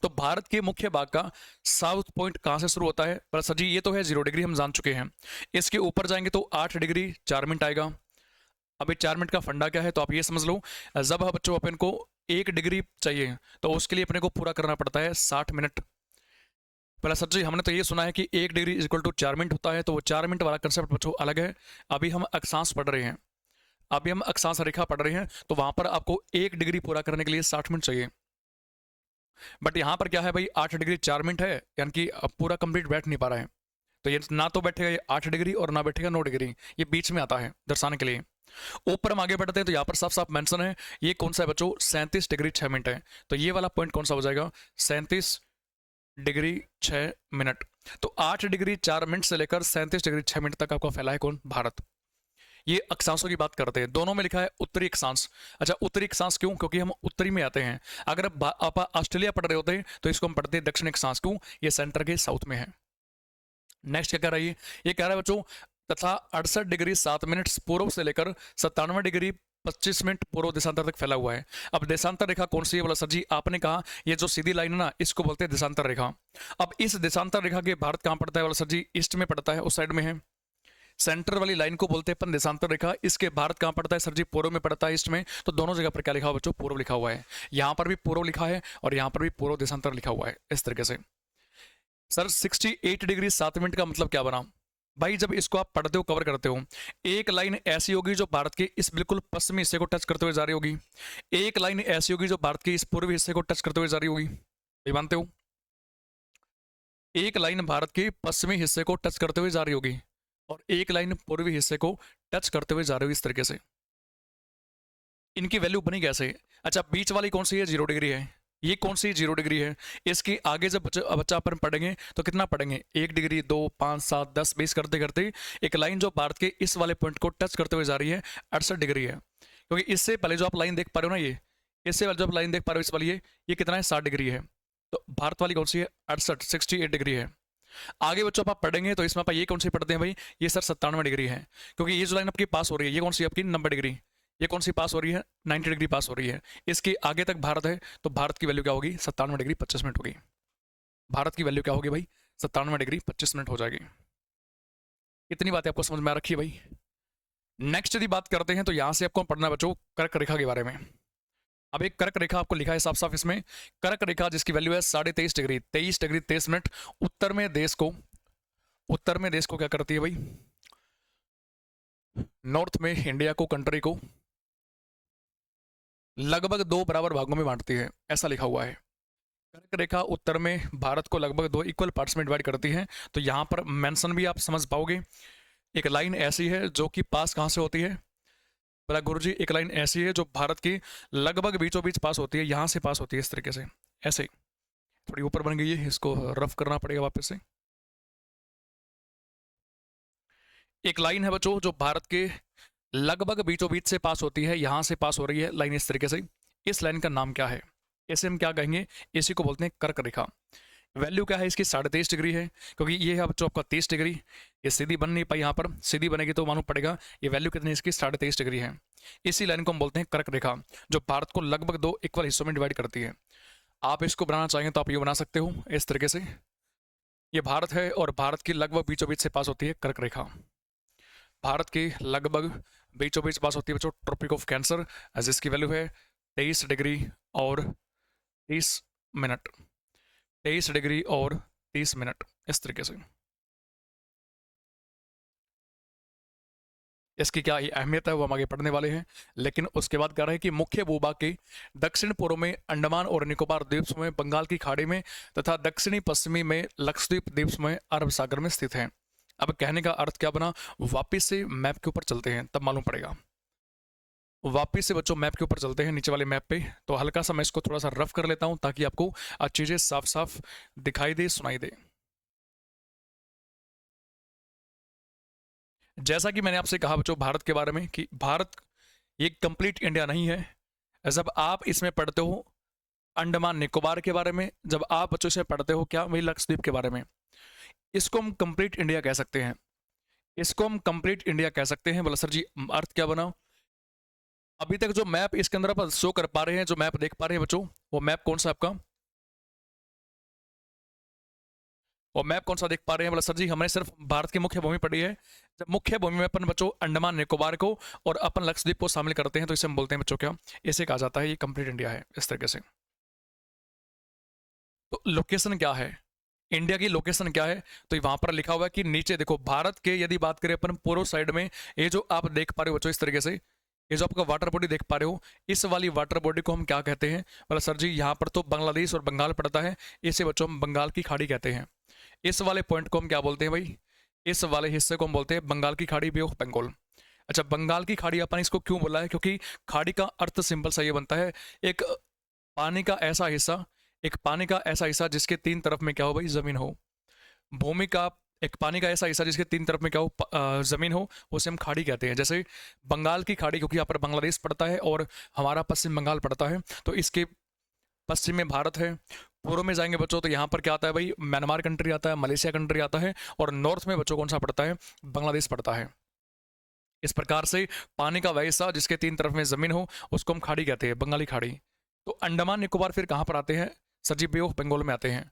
तो भारत के मुख्य भाग का साउथ पॉइंट कहां से शुरू होता है, पर सर जी ये तो है 0 डिग्री हम जान चुके हैं। इसके ऊपर जाएंगे तो 8 डिग्री 4 मिनट आएगा। अभी 4 मिनट का फंडा क्या है, तो आप ये समझ लो, जब बच्चों अपन को 1 डिग्री चाहिए तो उसके लिए अपने को पूरा करना पड़ता है 60 मिनट। पहला सर जी हमने तो ये सुना है कि 1 डिग्री इक्वल टू 4 मिनट होता है, तो वो 4 मिनट वाला कंसेप्ट बच्चों अलग है। अभी हम अक्षांश पढ़ रहे हैं, अभी हम अक्षांश रेखा पढ़ रहे हैं, तो वहां पर आपको 1 डिग्री पूरा करने के लिए 60 मिनट चाहिए। बट यहाँ पर क्या है भाई, 8 डिग्री 4 मिनट है, यानी कि अब पूरा कंप्लीट बैठ नहीं पा रहा है। तो ये ना तो बैठेगा ये 8 डिग्री और ना बैठेगा 9 डिग्री, ये बीच में आता है दर्शाने के लिए। ऊपर हम आगे बढ़ते हैं तो यहाँ पर साफ साफ मेंशन है, ये कौन सा है बच्चों, 37 डिग्री 6 मिनट है। तो ये वाला पॉइंट कौन सा हो जाएगा, 37 डिग्री 6 मिनट। तो 8 डिग्री 4 मिनट से लेकर 37 डिग्री 6 मिनट तक आपका फैला है कौन, भारत। ये अक्षांशों की बात करते हैं, दोनों में लिखा है उत्तरी अक्षांश। अच्छा उत्तरी अक्षांश क्यों, क्योंकि हम उत्तरी में आते हैं। अगर आप ऑस्ट्रेलिया पढ़ रहे होते हैं तो इसको हम पढ़ते हैं दक्षिण अक्षांश, क्यों, ये सेंटर के साउथ में है। नेक्स्ट क्या कह रहा है, ये कह रहा है बच्चों तथा 68 डिग्री 7 मिनट पूर्व से लेकर 97 डिग्री 25 मिनट पूर्व देशांतर तक फैला हुआ है। अब देशांतर रेखा कौन सी है, बोला सर जी आपने कहा ये जो सीधी लाइन है ना इसको बोलते हैं देशांतर रेखा। अब इस देशांतर रेखा के भारत कहां पड़ता है, बोला सर जी ईस्ट में पड़ता है, उस साइड में है। सेंटर वाली लाइन को बोलते हैं अपन देशांतर रेखा। इसके भारत कहां पड़ता है, सर जी पूर्व में पड़ता है, ईस्ट में। तो दोनों जगह पर क्या लिखा हुआ बच्चों, पूर्व लिखा हुआ है। यहां पर भी पूर्व लिखा है और यहां पर भी पूर्व देशांतर लिखा हुआ है इस तरीके से। सर 68 डिग्री 7 मिनट का मतलब क्या बना भाई, जब इसको आप पढ़ते हो कवर करते हो, एक लाइन ऐसी होगी जो भारत के इस बिल्कुल पश्चिमी हिस्से को टच करते हुए जा रही होगी, एक लाइन ऐसी होगी जो भारत के इस पूर्वी हिस्से को टच करते हुए जा रही होगी, ये मानते हो। एक लाइन भारत के पश्चिमी हिस्से को टच करते हुए जा रही होगी और एक लाइन पूर्वी हिस्से को टच करते हुए जा रही होगी इस तरीके से। इनकी वैल्यू बनी कैसे, अच्छा बीच वाली कौन सी है, 0 डिग्री है। ये कौन सी 0 डिग्री है, इसके आगे जब बच्चा अपन पढ़ेंगे तो कितना पढ़ेंगे, 1 डिग्री 2 5 7 10 20 करते करते एक लाइन जो भारत के इस वाले पॉइंट को टच करते हुए जा रही है 68 डिग्री है। क्योंकि इससे पहले जो आप लाइन देख पा रहे हो ना, ये इससे पहले जो आप लाइन देख पा रहे हो इस वाली, ये कितना है 60 डिग्री है। तो भारत वाली कौन सी है, 68 68 डिग्री है। आगे बच्चों आप पढ़ेंगे तो इसमें आप ये कौन सी पढ़ते हैं भाई, ये सर 97 डिग्री है, क्योंकि ये जो लाइन आपकी पास हो रही है ये कौन सी आपकी 90 डिग्री, ये कौन सी पास हो रही है 90 डिग्री पास हो रही है। इसके आगे तक भारत है, तो भारत की वैल्यू क्या होगी 97 डिग्री 25 मिनट होगी। भारत की वैल्यू क्या होगी भाई 97 डिग्री 25 मिनट हो जाएगी। इतनी बातें आपको समझ में आ रखी है भाई। नेक्स्ट यदि बात करते हैं तो यहां से आपको पढ़ना है बच्चों कर्क रेखा के बारे में। अब एक कर्क रेखा आपको लिखा है साफ साफ इसमें, कर्क रेखा जिसकी वैल्यू है 23.5 डिग्री 23 डिग्री 23 मिनट उत्तर में देश को क्या करती है भाई, नॉर्थ में इंडिया को, कंट्री को लगभग 2 बराबर भागों में बांटती है, ऐसा लिखा हुआ है। कर्क रेखा उत्तर में भारत को लगभग 2 इक्वल पार्ट्स में डिवाइड करती है। तो यहां पर मेंशन भी आप समझ पाओगे। एक लाइन ऐसी है जो कि पास कहां से होती है, बोला गुरुजी एक लाइन ऐसी है जो भारत की लगभग बीचों बीच पास होती है, यहां से पास होती है इस तरीके से, ऐसे थोड़ी ऊपर बन गई है, इसको रफ करना पड़ेगा वापस से। एक लाइन है बच्चों जो भारत के लगभग बीचों बीच से पास होती है, यहां से पास हो रही है लाइन इस तरीके से। इस लाइन का नाम क्या है, इसे हम क्या कहेंगे, इसी को बोलते हैं कर्क रेखा। वैल्यू क्या है इसकी 23.5 डिग्री है, क्योंकि ये है बच्चों आपका 30 डिग्री, ये सीधी बन नहीं पाई, यहाँ पर सीधी बनेगी तो मालूम पड़ेगा ये वैल्यू कितनी इसकी 23.5 डिग्री है। इसी लाइन को हम बोलते हैं कर्क रेखा, जो भारत को लगभग 2 इक्वल हिस्सों में डिवाइड करती है। आप इसको बनाना चाहें तो आप ये बना सकते हो इस तरीके से, ये भारत है और भारत की लगभग बीचों बीच से पास होती है कर्क रेखा। भारत की लगभग बीचों बीच पास होती है बच्चों ट्रॉपिक ऑफ कैंसर, जिसकी वैल्यू है 23 डिग्री और 30 मिनट, 23 डिग्री और 30 मिनट, इस तरीके से। इसकी क्या अहमियत है वो हम आगे पढ़ने वाले हैं, लेकिन उसके बाद कह रहा है कि मुख्य भूभाग के दक्षिण पूर्व में अंडमान और निकोबार द्वीप समूह बंगाल की खाड़ी में तथा दक्षिणी पश्चिमी में लक्षद्वीप द्वीप समूह अरब सागर में स्थित है। अब कहने का अर्थ क्या बना, वापिस से मैप के ऊपर चलते हैं तब मालूम पड़ेगा। वापिस से बच्चों मैप के ऊपर चलते हैं, नीचे वाले मैप पे। तो हल्का सा मैं इसको थोड़ा सा रफ कर लेता हूं ताकि आपको चीजें साफ साफ दिखाई दे, सुनाई दे। जैसा कि मैंने आपसे कहा बच्चों भारत के बारे में कि भारत ये कंप्लीट इंडिया नहीं है। जब आप इसमें पढ़ते हो अंडमान निकोबार के बारे में, जब आप बच्चों से पढ़ते हो क्या वही लक्षद्वीप के बारे में, इसको हम कंप्लीट इंडिया कह सकते हैं, इसको हम कंप्लीट इंडिया कह सकते हैं। बोला सर जी अर्थ क्या बना, अभी तक जो मैप इसके अंदर आप शो कर पा रहे हैं, जो मैप देख पा रहे हैं बच्चों, वो मैप कौन सा आपका, और मैप कौन सा देख पा रहे हैं, बोला सर जी हमने सिर्फ भारत की मुख्य भूमि पढ़ी है। जब मुख्य भूमि में अपन बच्चों अंडमान निकोबार को और अपन लक्षद्वीप को शामिल करते हैं तो इसे हम बोलते हैं बच्चों क्या, इसे कहा जाता है ये कंप्लीट इंडिया है, इस तरीके से। तो लोकेशन क्या है, इंडिया की लोकेशन क्या है, तो वहां पर लिखा हुआ है कि नीचे देखो भारत के यदि बात करें अपन पूर्व साइड में, ये जो आप देख पा रहे हो बच्चों इस तरीके से, ये जो आपका वाटर बॉडी देख पा रहे हो, इस वाली वाटर बॉडी को हम क्या कहते हैं, बोला सर जी यहाँ पर तो बांग्लादेश और बंगाल पड़ता है, इसे बच्चों हम बंगाल की खाड़ी कहते हैं। इस वाले पॉइंट को हम क्या बोलते हैं भाई, इस वाले हिस्से को हम बोलते हैं बंगाल की खाड़ी, बे ऑफ बंगाल। अच्छा बंगाल की खाड़ी अपन इसको क्यों बोला है, क्योंकि खाड़ी का अर्थ सिंपल सा ये बनता है एक पानी का ऐसा हिस्सा, एक पानी का ऐसा हिस्सा जिसके 3 तरफ में क्या हो भाई जमीन हो, भूमि का एक पानी का ऐसा हिस्सा जिसके 3 तरफ में क्या हो जमीन हो, उसे हम खाड़ी कहते हैं। जैसे बंगाल की खाड़ी क्योंकि यहाँ पर बांग्लादेश पड़ता है और हमारा पश्चिम बंगाल पड़ता है, तो इसके पश्चिम में भारत है। पूर्व में जाएंगे बच्चों तो यहाँ पर क्या आता है भाई, म्यांमार कंट्री आता है, मलेशिया कंट्री आता है, और नॉर्थ में बच्चों कौन सा पड़ता है, बांग्लादेश पड़ता है। इस प्रकार से पानी का वह हिस्सा जिसके 3 तरफ में जमीन हो उसको हम खाड़ी कहते हैं, बंगाली खाड़ी। तो अंडमान निकोबार फिर कहाँ पर आते हैं, sir ji bay of Bengal में आते हैं।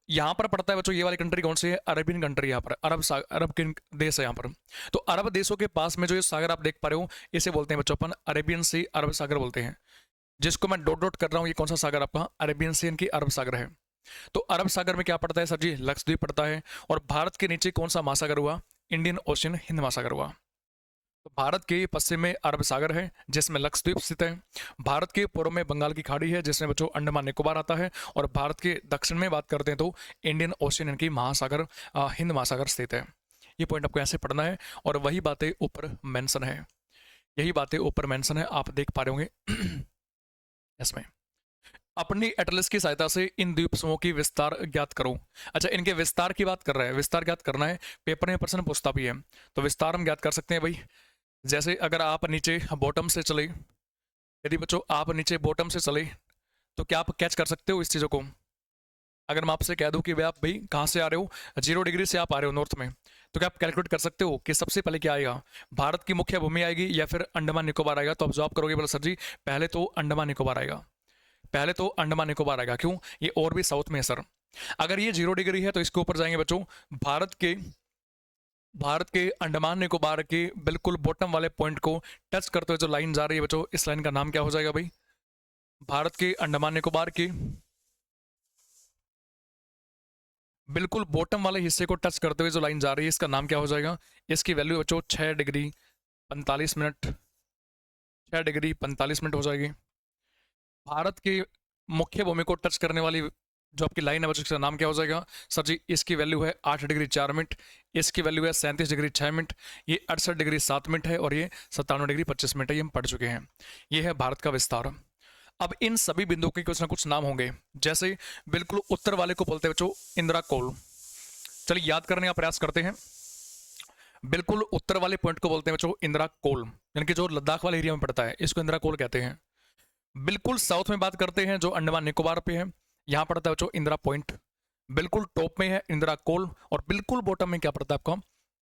यहाँ पर पड़ता है बच्चों ये वाली कंट्री कौन सी है, अरेबियन कंट्री, यहाँ पर अरब के देश है यहाँ पर। तो अरब देशों के पास में जो ये सागर आप देख पा रहे हो इसे बोलते हैं बच्चों अपन अरेबियन सी, अरब सागर बोलते हैं। जिसको मैं डॉट डॉट कर रहा हूँ ये कौन सा सागर आपका, अरेबियन सी यानी कि अरब सागर है। तो अरब सागर में क्या पड़ता है सर जी, लक्षद्वीप पड़ता है। और भारत के नीचे कौन सा महासागर हुआ, इंडियन ओशियन, हिंद महासागर हुआ। तो भारत के पश्चिम में अरब सागर है जिसमें लक्षद्वीप स्थित है, भारत के पूर्व में बंगाल की खाड़ी है जिसमें बच्चों अंडमान निकोबार आता है, और भारत के दक्षिण में बात करते हैं तो इंडियन ओशियन यानी कि महासागर, हिंद महासागर स्थित है। ये पॉइंट आपको ऐसे पढ़ना है और वही बातें ऊपर मेंशन है, यही बातें ऊपर मेंशन है, आप देख पा रहे होंगे इसमें। अपनी एटलस की सहायता से इन द्वीप समूह की विस्तार ज्ञात करो। अच्छा इनके विस्तार की बात कर रहा है, विस्तार ज्ञात करना है, पेपर में प्रश्न पूछता भी है। तो विस्तार हम ज्ञात कर सकते हैं भाई, जैसे अगर आप नीचे बॉटम से चले, यदि बच्चों आप नीचे बॉटम से चले तो क्या आप कैच कर सकते हो इस चीज़ों को, अगर मैं आपसे कह दूं कि भाई आप भाई कहाँ से आ रहे हो, 0 डिग्री से आप आ रहे हो नॉर्थ में, तो क्या आप कैलकुलेट कर सकते हो कि सबसे पहले क्या आएगा, भारत की मुख्य भूमि आएगी या फिर अंडमान निकोबार आएगा? तो आप जवाब करोगे बोला सर जी पहले तो अंडमान निकोबार आएगा, पहले तो अंडमान निकोबार आएगा। क्यों? ये और भी साउथ में है सर। अगर ये 0 डिग्री है तो इसके ऊपर जाएंगे बच्चों, भारत के भारत के अंडमान निकोबार के बिल्कुल बॉटम वाले पॉइंट को टच करते हुए जो लाइन जा रही है बच्चों, इस लाइन का नाम क्या हो जाएगा भाई? भारत के अंडमान निकोबार के बिल्कुल बॉटम वाले हिस्से को टच करते हुए जो लाइन जा रही है, इसका नाम क्या हो जाएगा? इसकी वैल्यू बच्चों 6 डिग्री 45 मिनट, 6 डिग्री 45 मिनट हो जाएगी। भारत की मुख्य भूमि को टच करने वाली जो आपकी लाइन है बच्चों, इसका नाम क्या हो जाएगा? सर जी इसकी वैल्यू है 8 डिग्री 4 मिनट, इसकी वैल्यू है 37 डिग्री 6 मिनट, ये 68 डिग्री 7 मिनट है, और ये 97 डिग्री 25 मिनट है। ये हम पढ़ चुके हैं। ये है भारत का विस्तार। अब इन सभी बिंदुओं के कुछ ना कुछ नाम होंगे। जैसे बिल्कुल उत्तर वाले को बोलते हैं बच्चों इंदिरा कोल। चलिए याद करने का प्रयास करते हैं। बिल्कुल उत्तर वाले पॉइंट को बोलते हैं बच्चों इंदिरा कोल, यानी कि जो लद्दाख वाले एरिया में पड़ता है इसको इंदिरा कोल कहते हैं। बिल्कुल साउथ में बात करते हैं जो अंडमान निकोबार पे है, यहाँ पड़ता है बच्चों इंदिरा पॉइंट। बिल्कुल टॉप में है इंदिरा कोल, और बिल्कुल बॉटम में क्या पड़ता है आपका?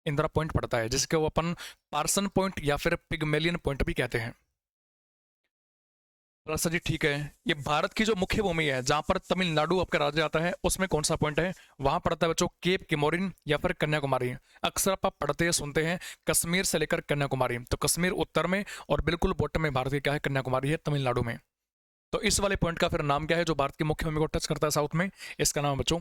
इंदिरा पॉइंट पड़ता है, जिसको अपन पार्सन पॉइंट या फिर पिगमेलियन पॉइंट भी कहते हैं। सर जी ठीक है, ये भारत की जो मुख्य भूमि है जहां पर तमिलनाडु आपका राज्य आता है, उसमें कौन सा पॉइंट है? वहां पड़ता है बच्चों केप किमोरिन या फिर कन्याकुमारी। अक्सर आप पढ़ते हैं सुनते हैं कश्मीर से लेकर कन्याकुमारी, तो कश्मीर उत्तर में और बिल्कुल बॉटम में भारत की क्या है? कन्याकुमारी है, तमिलनाडु में। तो इस वाले पॉइंट का फिर नाम क्या है जो भारत की मुख्य भूमि को टच करता है साउथ में? इसका नाम है बच्चों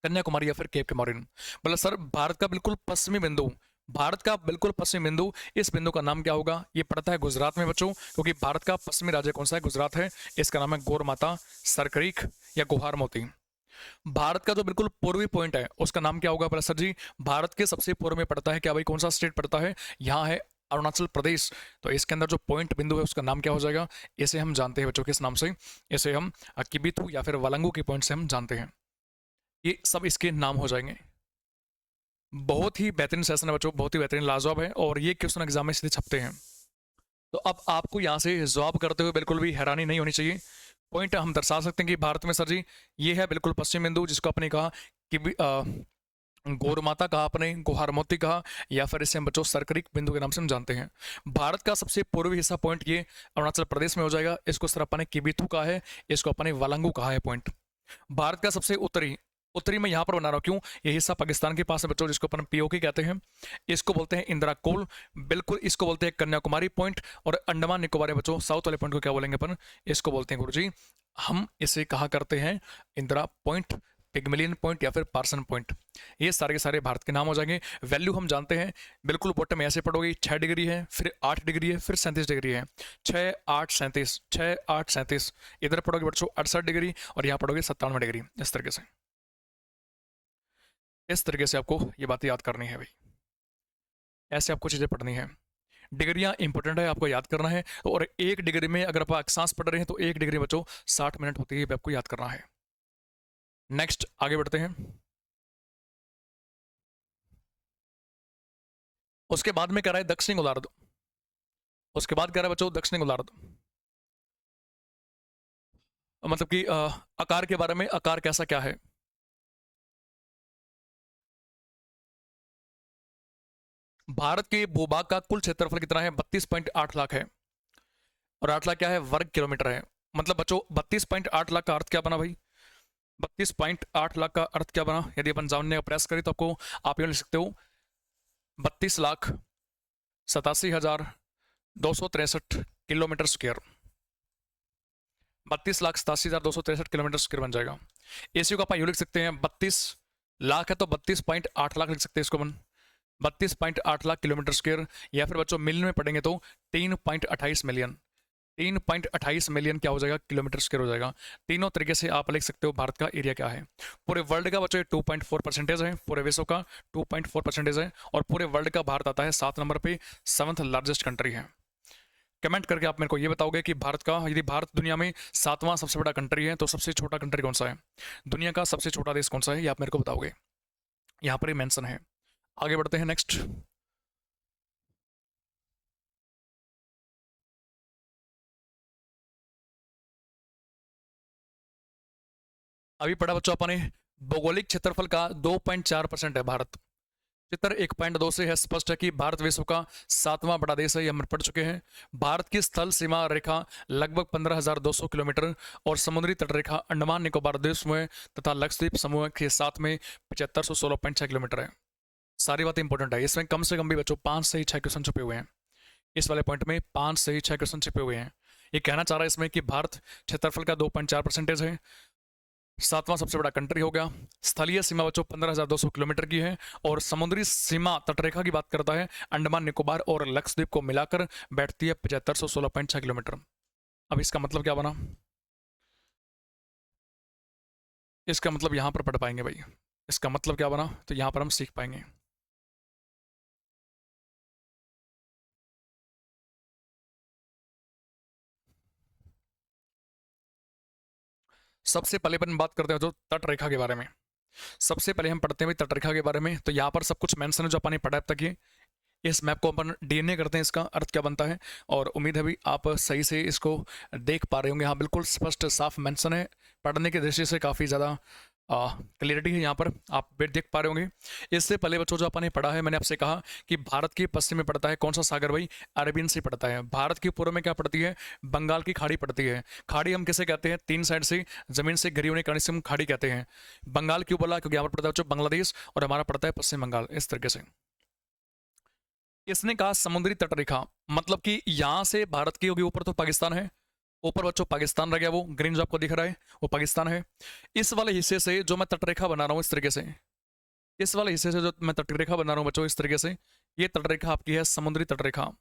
कन्याकुमारी या फिर केप किमोरिन। मतलब सर भारत का बिल्कुल पश्चिमी बिंदु, भारत का बिल्कुल पश्चिमी बिंदु, इस बिंदु का नाम क्या होगा? ये पड़ता है गुजरात में बच्चों, क्योंकि भारत का पश्चिमी राज्य कौन सा है? गुजरात है। इसका नाम है गोरमाता, सरक्रीक या गुहार मोती। भारत का जो बिल्कुल पूर्वी पॉइंट है उसका नाम क्या होगा सर जी? भारत के सबसे पूर्व में पड़ता है क्या भाई? कौन सा स्टेट पड़ता है? यहाँ है अरुणाचल प्रदेश। तो इसके अंदर जो पॉइंट बिंदु है उसका नाम क्या हो जाएगा? इसे हम जानते हैं बच्चों किस नाम से? इसे हम किबिथु या फिर वलंगू के पॉइंट से हम जानते हैं। ये सब इसके नाम हो जाएंगे। बहुत ही बेहतरीन सेशन है बच्चों, बहुत ही बेहतरीन लाजवाब है, और ये क्वेश्चन एग्जाम में सीधे छपते हैं। तो अब आपको यहाँ से जवाब करते हुए बिल्कुल भी हैरानी नहीं होनी चाहिए। पॉइंट हम दर्शा सकते हैं कि भारत में सर जी ये है बिल्कुल पश्चिम बिंदु, जिसको आपने कहा कि गौरमाता कहा, आपने गुहारमोती कहा, या फिर इसे हम बच्चों सरकरिक बिंदु के नाम से हम जानते हैं। भारत का सबसे पूर्वी हिस्सा पॉइंट ये अरुणाचल प्रदेश में हो जाएगा। इसको सर अपन ने किबिथु कहा है, इसको अपन ने वालंगू कहा है पॉइंट। भारत का सबसे उत्तरी, उत्तरी में यहाँ पर बना रहा हूँ क्यों? ये हिस्सा पाकिस्तान के पास है बच्चों, जिसको अपन पीओके कहते हैं। इसको बोलते हैं इंदिरा कोल, बिल्कुल इसको बोलते हैं कन्याकुमारी पॉइंट। और अंडमान निकोबार है बच्चों, साउथ वाले पॉइंट को क्या बोलेंगे अपन? इसको बोलते हैं गुरुजी, हम इसे कहा करते हैं इंदिरा पॉइंट, पिगमेलियन पॉइंट या फिर पार्सन पॉइंट। ये सारे के सारे भारत के नाम हो जाएंगे। वैल्यू हम जानते हैं, बिल्कुल बॉटम में ऐसे पढ़ोगे 6 डिग्री है, फिर 8 डिग्री है, फिर 37 डिग्री है। 6 8 37, 6 8 37। इधर पढ़ोगे बच्चों 68 डिग्री, और यहाँ पढ़ोगे 97 डिग्री। इस तरीके से, इस तरीके से आपको ये बातें याद करनी है भाई। ऐसे आपको चीज़ें पढ़नी है। डिग्रियाँ इंपॉर्टेंट है, आपको याद करना है। और 1 डिग्री में अगर आप अक्षांश पढ़ रहे हैं तो 1 डिग्री बच्चों 60 मिनट होती है, ये भी आपको याद करना है। नेक्स्ट आगे बढ़ते हैं। उसके बाद में कह रहा है दक्षिणी गोलार्ध। उसके बाद कह रहा है बच्चों दक्षिणी गोलार्ध, मतलब कि आकार के बारे में, आकार कैसा क्या है? भारत के भूभाग का कुल क्षेत्रफल कितना है? 32.8 लाख है। और 8 लाख क्या है? वर्ग किलोमीटर है। मतलब बच्चों 32.8 लाख का अर्थ क्या बना भाई? 32.8 लाख का अर्थ क्या बना? यदि अपन जानने का प्रयास करें तो आपको, आप ये लिख सकते हो 32,87,263 किलोमीटर स्क्वायर। 32,87,263 किलोमीटर स्क्वायर बन जाएगा। इसी को आप यूँ लिख सकते हैं, 32 लाख है तो 32.8 लाख लिख सकते हैं इसको अपन, 32.8 लाख किलोमीटर स्क्वायर। या फिर बच्चों मिलियन में पढ़ेंगे तो 3.28 मिलियन, 3.28 मिलियन क्या हो जाएगा? किलोमीटर स्क्वायर हो जाएगा। तीनों तरीके से आप लिख सकते हो भारत का एरिया क्या है। पूरे वर्ल्ड का बच्चों 2.4% है, पूरे विश्व का 2.4% है, और पूरे वर्ल्ड का भारत आता है 7 नंबर पे, 7th लार्जेस्ट कंट्री है। कमेंट करके आप मेरे को ये बताओगे कि भारत का, यदि भारत दुनिया में 7वां सबसे बड़ा कंट्री है तो सबसे छोटा कंट्री कौन सा है? दुनिया का सबसे छोटा देश कौन सा है, ये आप मेरे को बताओगे। यहाँ पर ही मेंशन है। आगे बढ़ते हैं नेक्स्ट। अभी पढ़ा बच्चों अपने भौगोलिक क्षेत्रफल का 2.4% है भारत। चित्र 1.2 से है स्पष्ट है कि भारत विश्व का 7वां बड़ा देश है, ये हम पढ़ चुके हैं। भारत की स्थल सीमा रेखा लगभग 15,200 किलोमीटर और समुद्री तट रेखा अंडमान निकोबार द्वीप समूह तथा लक्षद्वीप समूह के साथ में 7516.6 किलोमीटर है। सारी बातें इंपॉर्टेंट है, इसमें कम से कम भी बच्चों 5 से ही 6 क्वेश्चन छुपे हुए हैं। इस वाले पॉइंट में 5 से ही 6 क्वेश्चन छुपे हुए हैं। ये कहना चाह रहा है इसमें कि भारत क्षेत्रफल का 2.4% है, 7वां सबसे बड़ा कंट्री हो गया। स्थलीय सीमा बच्चों 15,200 किलोमीटर की है और समुद्री सीमा तटरेखा की बात करता है अंडमान निकोबार और लक्षद्वीप को मिलाकर बैठती है 7516.6 किलोमीटर। अब इसका मतलब क्या बना, इसका मतलब यहां पर पढ़ पाएंगे भाई, इसका मतलब क्या बना तो यहां पर हम सीख पाएंगे। सबसे पहले अपन बात करते हैं जो तट रेखा के बारे में। सबसे पहले हम पढ़ते हैं भाई तट रेखा के बारे में। तो यहाँ पर सब कुछ मेंशन है जो अपन ने पढ़ा अब तक। ये इस मैप को अपन डीएनए करते हैं, इसका अर्थ क्या बनता है, और उम्मीद है भी आप सही से इसको देख पा रहे होंगे। हाँ बिल्कुल स्पष्ट साफ मेंशन है, पढ़ने की दृष्टि से काफ़ी ज़्यादा क्लियरिटी है यहाँ पर, आप भी देख पा रहे होंगे। इससे पहले बच्चों जो अपन ने पढ़ा है, मैंने आपसे कहा कि भारत के पश्चिम में पड़ता है कौन सा सागर भाई, अरेबियन सी पड़ता है। भारत के पूर्व में क्या पड़ती है, बंगाल की खाड़ी पड़ती है। खाड़ी हम किसे कहते हैं, 3 साइड से जमीन से घिरी होने के कारण से हम खाड़ी कहते हैं। बंगाल क्यों बोला, क्योंकि यहाँ पर पड़ता है बच्चों बांग्लादेश और हमारा पड़ता है पश्चिम बंगाल, इस तरीके से। इसने कहा समुद्री तटरेखा, मतलब कि यहां से भारत की होगी ऊपर तो पाकिस्तान है, ऊपर बच्चों पाकिस्तान रह गया, वो ग्रीन जो आपको दिख रहा है वो पाकिस्तान है। इस वाले हिस्से से जो मैं तटरेखा बना रहा हूं इस तरीके से, इस वाले हिस्से से जो मैं तटरेखा बना रहा हूं बच्चों इस तरीके से, ये तटरेखा आपकी है समुद्री तटरेखा,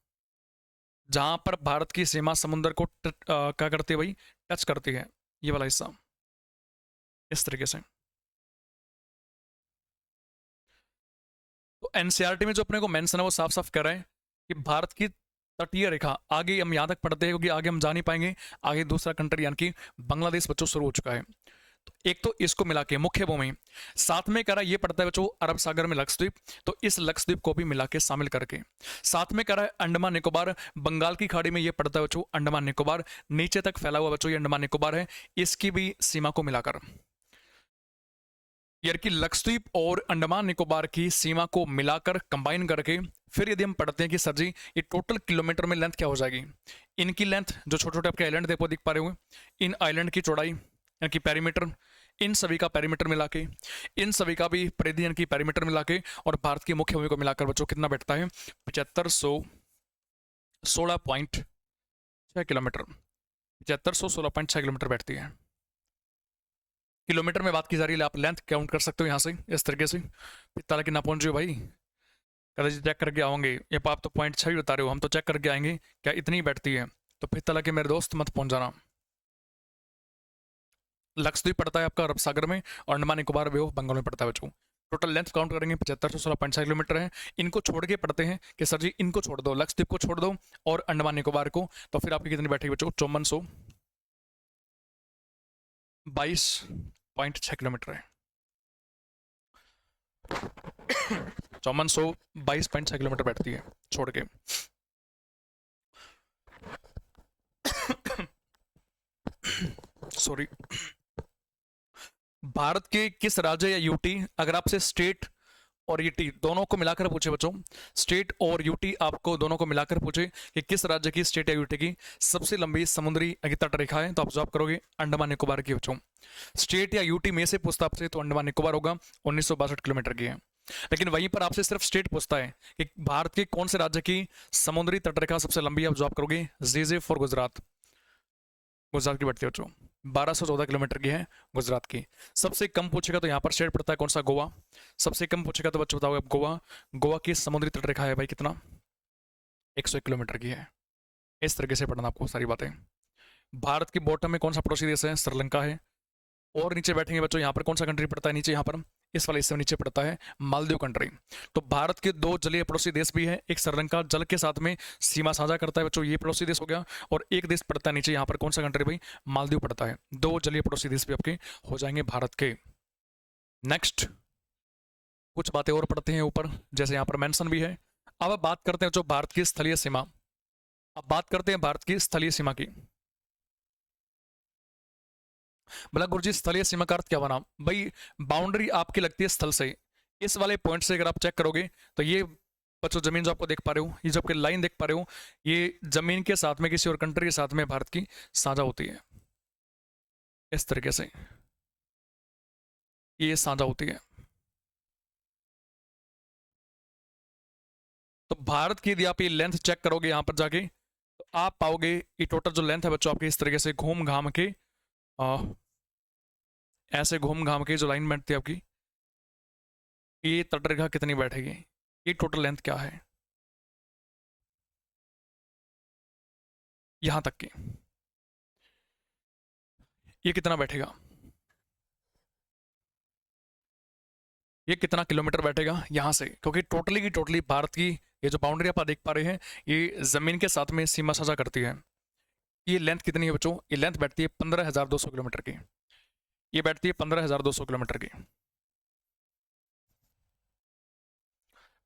जहां पर भारत की सीमा समुद्र को क्या करती है भाई, टच करती है, ये वाला हिस्सा इस तरीके से। तो एनसीईआरटी में जो अपने को मेंशन है वो साफ साफ कह रहा है कि भारत की तटीय रेखा, आगे हम यहां तक पढ़ते हैं क्योंकि आगे हम जा नहीं पाएंगे, आगे दूसरा कंट्री यानी कि बांग्लादेश बच्चों शुरू हो चुका है। तो एक तो इसको मिला के मुख्य भूमि, साथ में कह रहा है ये पड़ता है बच्चों अरब सागर में लक्षद्वीप, तो इस लक्षद्वीप को भी मिला के शामिल करके। साथ में कह रहा है अंडमान निकोबार, बंगाल की खाड़ी में ये पड़ता है बच्चों अंडमान निकोबार, नीचे तक फैला हुआ बच्चों ये अंडमान निकोबार है, इसकी भी सीमा को मिलाकर, यानी कि लक्षद्वीप और अंडमान निकोबार की सीमा को मिलाकर कंबाइन करके फिर यदि हम पढ़ते हैं कि सर जी ये टोटल किलोमीटर में लेंथ क्या हो जाएगी, इनकी लेंथ जो छोटे छोटे आपके आइलैंड देखो दिख पा रहे होंगे, इन आइलैंड की चौड़ाई यानी कि पेरीमीटर, इन सभी का पेरीमीटर मिला के, इन सभी का भी परिधि यानी कि पेरीमीटर मिला के, और भारत की मुख्य भूमि को मिलाकर बच्चों कितना बैठता है 7516.6 किलोमीटर, 7516.6 किलोमीटर बैठती है। किलोमीटर में बात की जा रही है, आप लेंथ काउंट कर सकते हो यहाँ से इस तरीके से। इतना कि ना पहुंच रहे हो भाई, कल चेक करके आओगे, ये आप तो 0.6 ही बता रहे हो, हम तो चेक करके आएंगे क्या इतनी बैठती है, तो फिर तला के मेरे दोस्त मत पहुंच जाना। लक्षद्वीप पड़ता है आपका अरब सागर में और अंडमान निकोबार बे ऑफ बंगाल में पड़ता है बच्चों। टोटल लेंथ काउंट करेंगे 7516.6 किलोमीटर है। इनको छोड़ के पढ़ते हैं कि सर जी इनको छोड़ दो, लक्षद्वीप को छोड़ दो और अंडमान निकोबार को, तो फिर आपकी कितनी बैठेगी बच्चों, 5422.6 किलोमीटर है। 5422.6 किलोमीटर बैठती है छोड़ के। सॉरी, भारत के किस राज्य या यूटी, अगर आपसे स्टेट और यूटी दोनों को मिलाकर पूछे बच्चों, स्टेट और यूटी आपको दोनों को मिलाकर पूछे कि किस राज्य की स्टेट या यूटी की सबसे लंबी समुद्री तट रेखा है, तो आप जवाब करोगे अंडमान निकोबार की बच्चों। स्टेट या यूटी में से पूछता आपसे तो अंडमान निकोबार होगा, 1962 किलोमीटर की है। लेकिन वहीं पर आपसे सिर्फ स्टेट पूछता है कि भारत के कौन से राज्य की समुद्री तटरेखा सबसे लंबी है, आप जवाब करोगे जे फॉर गुजरात, गुजरात की बढ़ती है बच्चों, 1214 किलोमीटर की है गुजरात की। सबसे कम पूछेगा तो यहाँ पर स्टेट पड़ता है कौन सा, गोवा। सबसे कम पूछेगा तो बच्चों बताओगे गोवा, गोवा की समुद्री तटरेखा है भाई कितना, 101 किलोमीटर की है। इस तरीके से पढ़ना आपको सारी बातें। भारत की बॉटम में कौन सा पड़ोसी देश है, श्रीलंका है। और नीचे बैठेंगे बच्चों, यहाँ पर कौन सा कंट्री पड़ता है नीचे, यहाँ पर इस वाले हिस्से में नीचे पड़ता है मालदीव कंट्री। तो भारत के 2 जलीय पड़ोसी देश भी है, एक श्रीलंका जल के साथ में सीमा साझा करता है बच्चों, ये पड़ोसी देश हो गया, और एक देश पड़ता है नीचे, यहाँ पर कौन सा कंट्री भाई, मालदीव पड़ता है। 2 जलीय पड़ोसी देश भी आपके हो जाएंगे भारत के। नेक्स्ट कुछ बातें और पढ़ते हैं ऊपर, जैसे यहाँ पर मेंशन भी है। अब बात करते हैं जो भारत की स्थलीय सीमा, अब बात करते हैं भारत की स्थलीय सीमा की। बोला गुरुजी स्थलीय सीमा का अर्थ क्या बना? भाई बाउंड्री आपकी लगती है स्थल से। इस वाले पॉइंट से अगर आप चेक करोगे तो ये बच्चों जमीन जो आपको देख पा रहे हो, ये जो आपकी लाइन देख पा रहे हो, ये जमीन के साथ में किसी और कंट्री के साथ में भारत की साझा होती है। इस तरीके से ये साझा होती है। तो भारत की यदि आप ये लेंथ चेक करोगे यहां पर जाके तो आप पाओगे ये टोटल जो लेंथ है बच्चों आपकी इस तरीके से घूम घाम के आ, ऐसे घूम घाम के जो लाइन बैठती है आपकी, ये तटरेखा कितनी बैठेगी, ये टोटल लेंथ क्या है यहां तक की, ये कितना बैठेगा, ये कितना किलोमीटर बैठेगा यहां से, क्योंकि टोटली की टोटली भारत की ये जो बाउंड्री आप देख पा रहे हैं ये जमीन के साथ में सीमा साझा करती है। ये लेंथ कितनी है बच्चों? ये लेंथ बैठती है 15,200 किलोमीटर की। ये बैठती है 15,200 किलोमीटर की।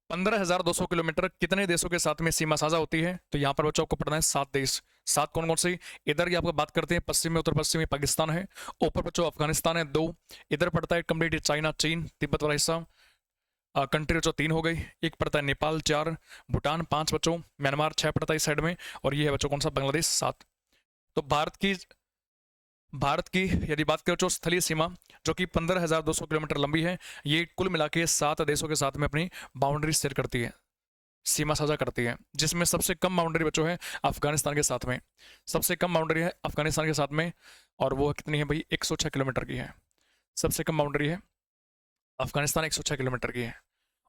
15,200 किलोमीटर कितने देशों के साथ में सीमा साझा होती है? तो यहाँ पर बच्चों को पढ़ना है 7 देश। 7 कौन कौन से? इधर की आपको बात करते हैं पश्चिम में, उत्तर पश्चिम में पाकिस्तान है, ऊपर बच्चों अफगानिस्तान है 2, इधर पड़ता है कंप्लीट चाइना, चीन, तिब्बत वाला हिस्सा, कंट्री बच्चों 3 हो गई, एक पड़ता है नेपाल 4, भूटान 5 बच्चों, म्यांमार 6 पड़ता है इस साइड में, और ये है बच्चों कौन सा? बांग्लादेश 7। तो भारत की यदि बात करें तो स्थलीय सीमा जो कि 15,200 किलोमीटर लंबी है, ये कुल मिला के 7 देशों के साथ में अपनी बाउंड्री शेयर करती है, सीमा साझा करती है, जिसमें सबसे कम बाउंड्री बच्चों है अफगानिस्तान के साथ में। सबसे कम बाउंड्री है अफगानिस्तान के साथ में, और वो कितनी है भाई? 106 किलोमीटर की है। सबसे कम बाउंड्री है अफगानिस्तान, 106 किलोमीटर की है।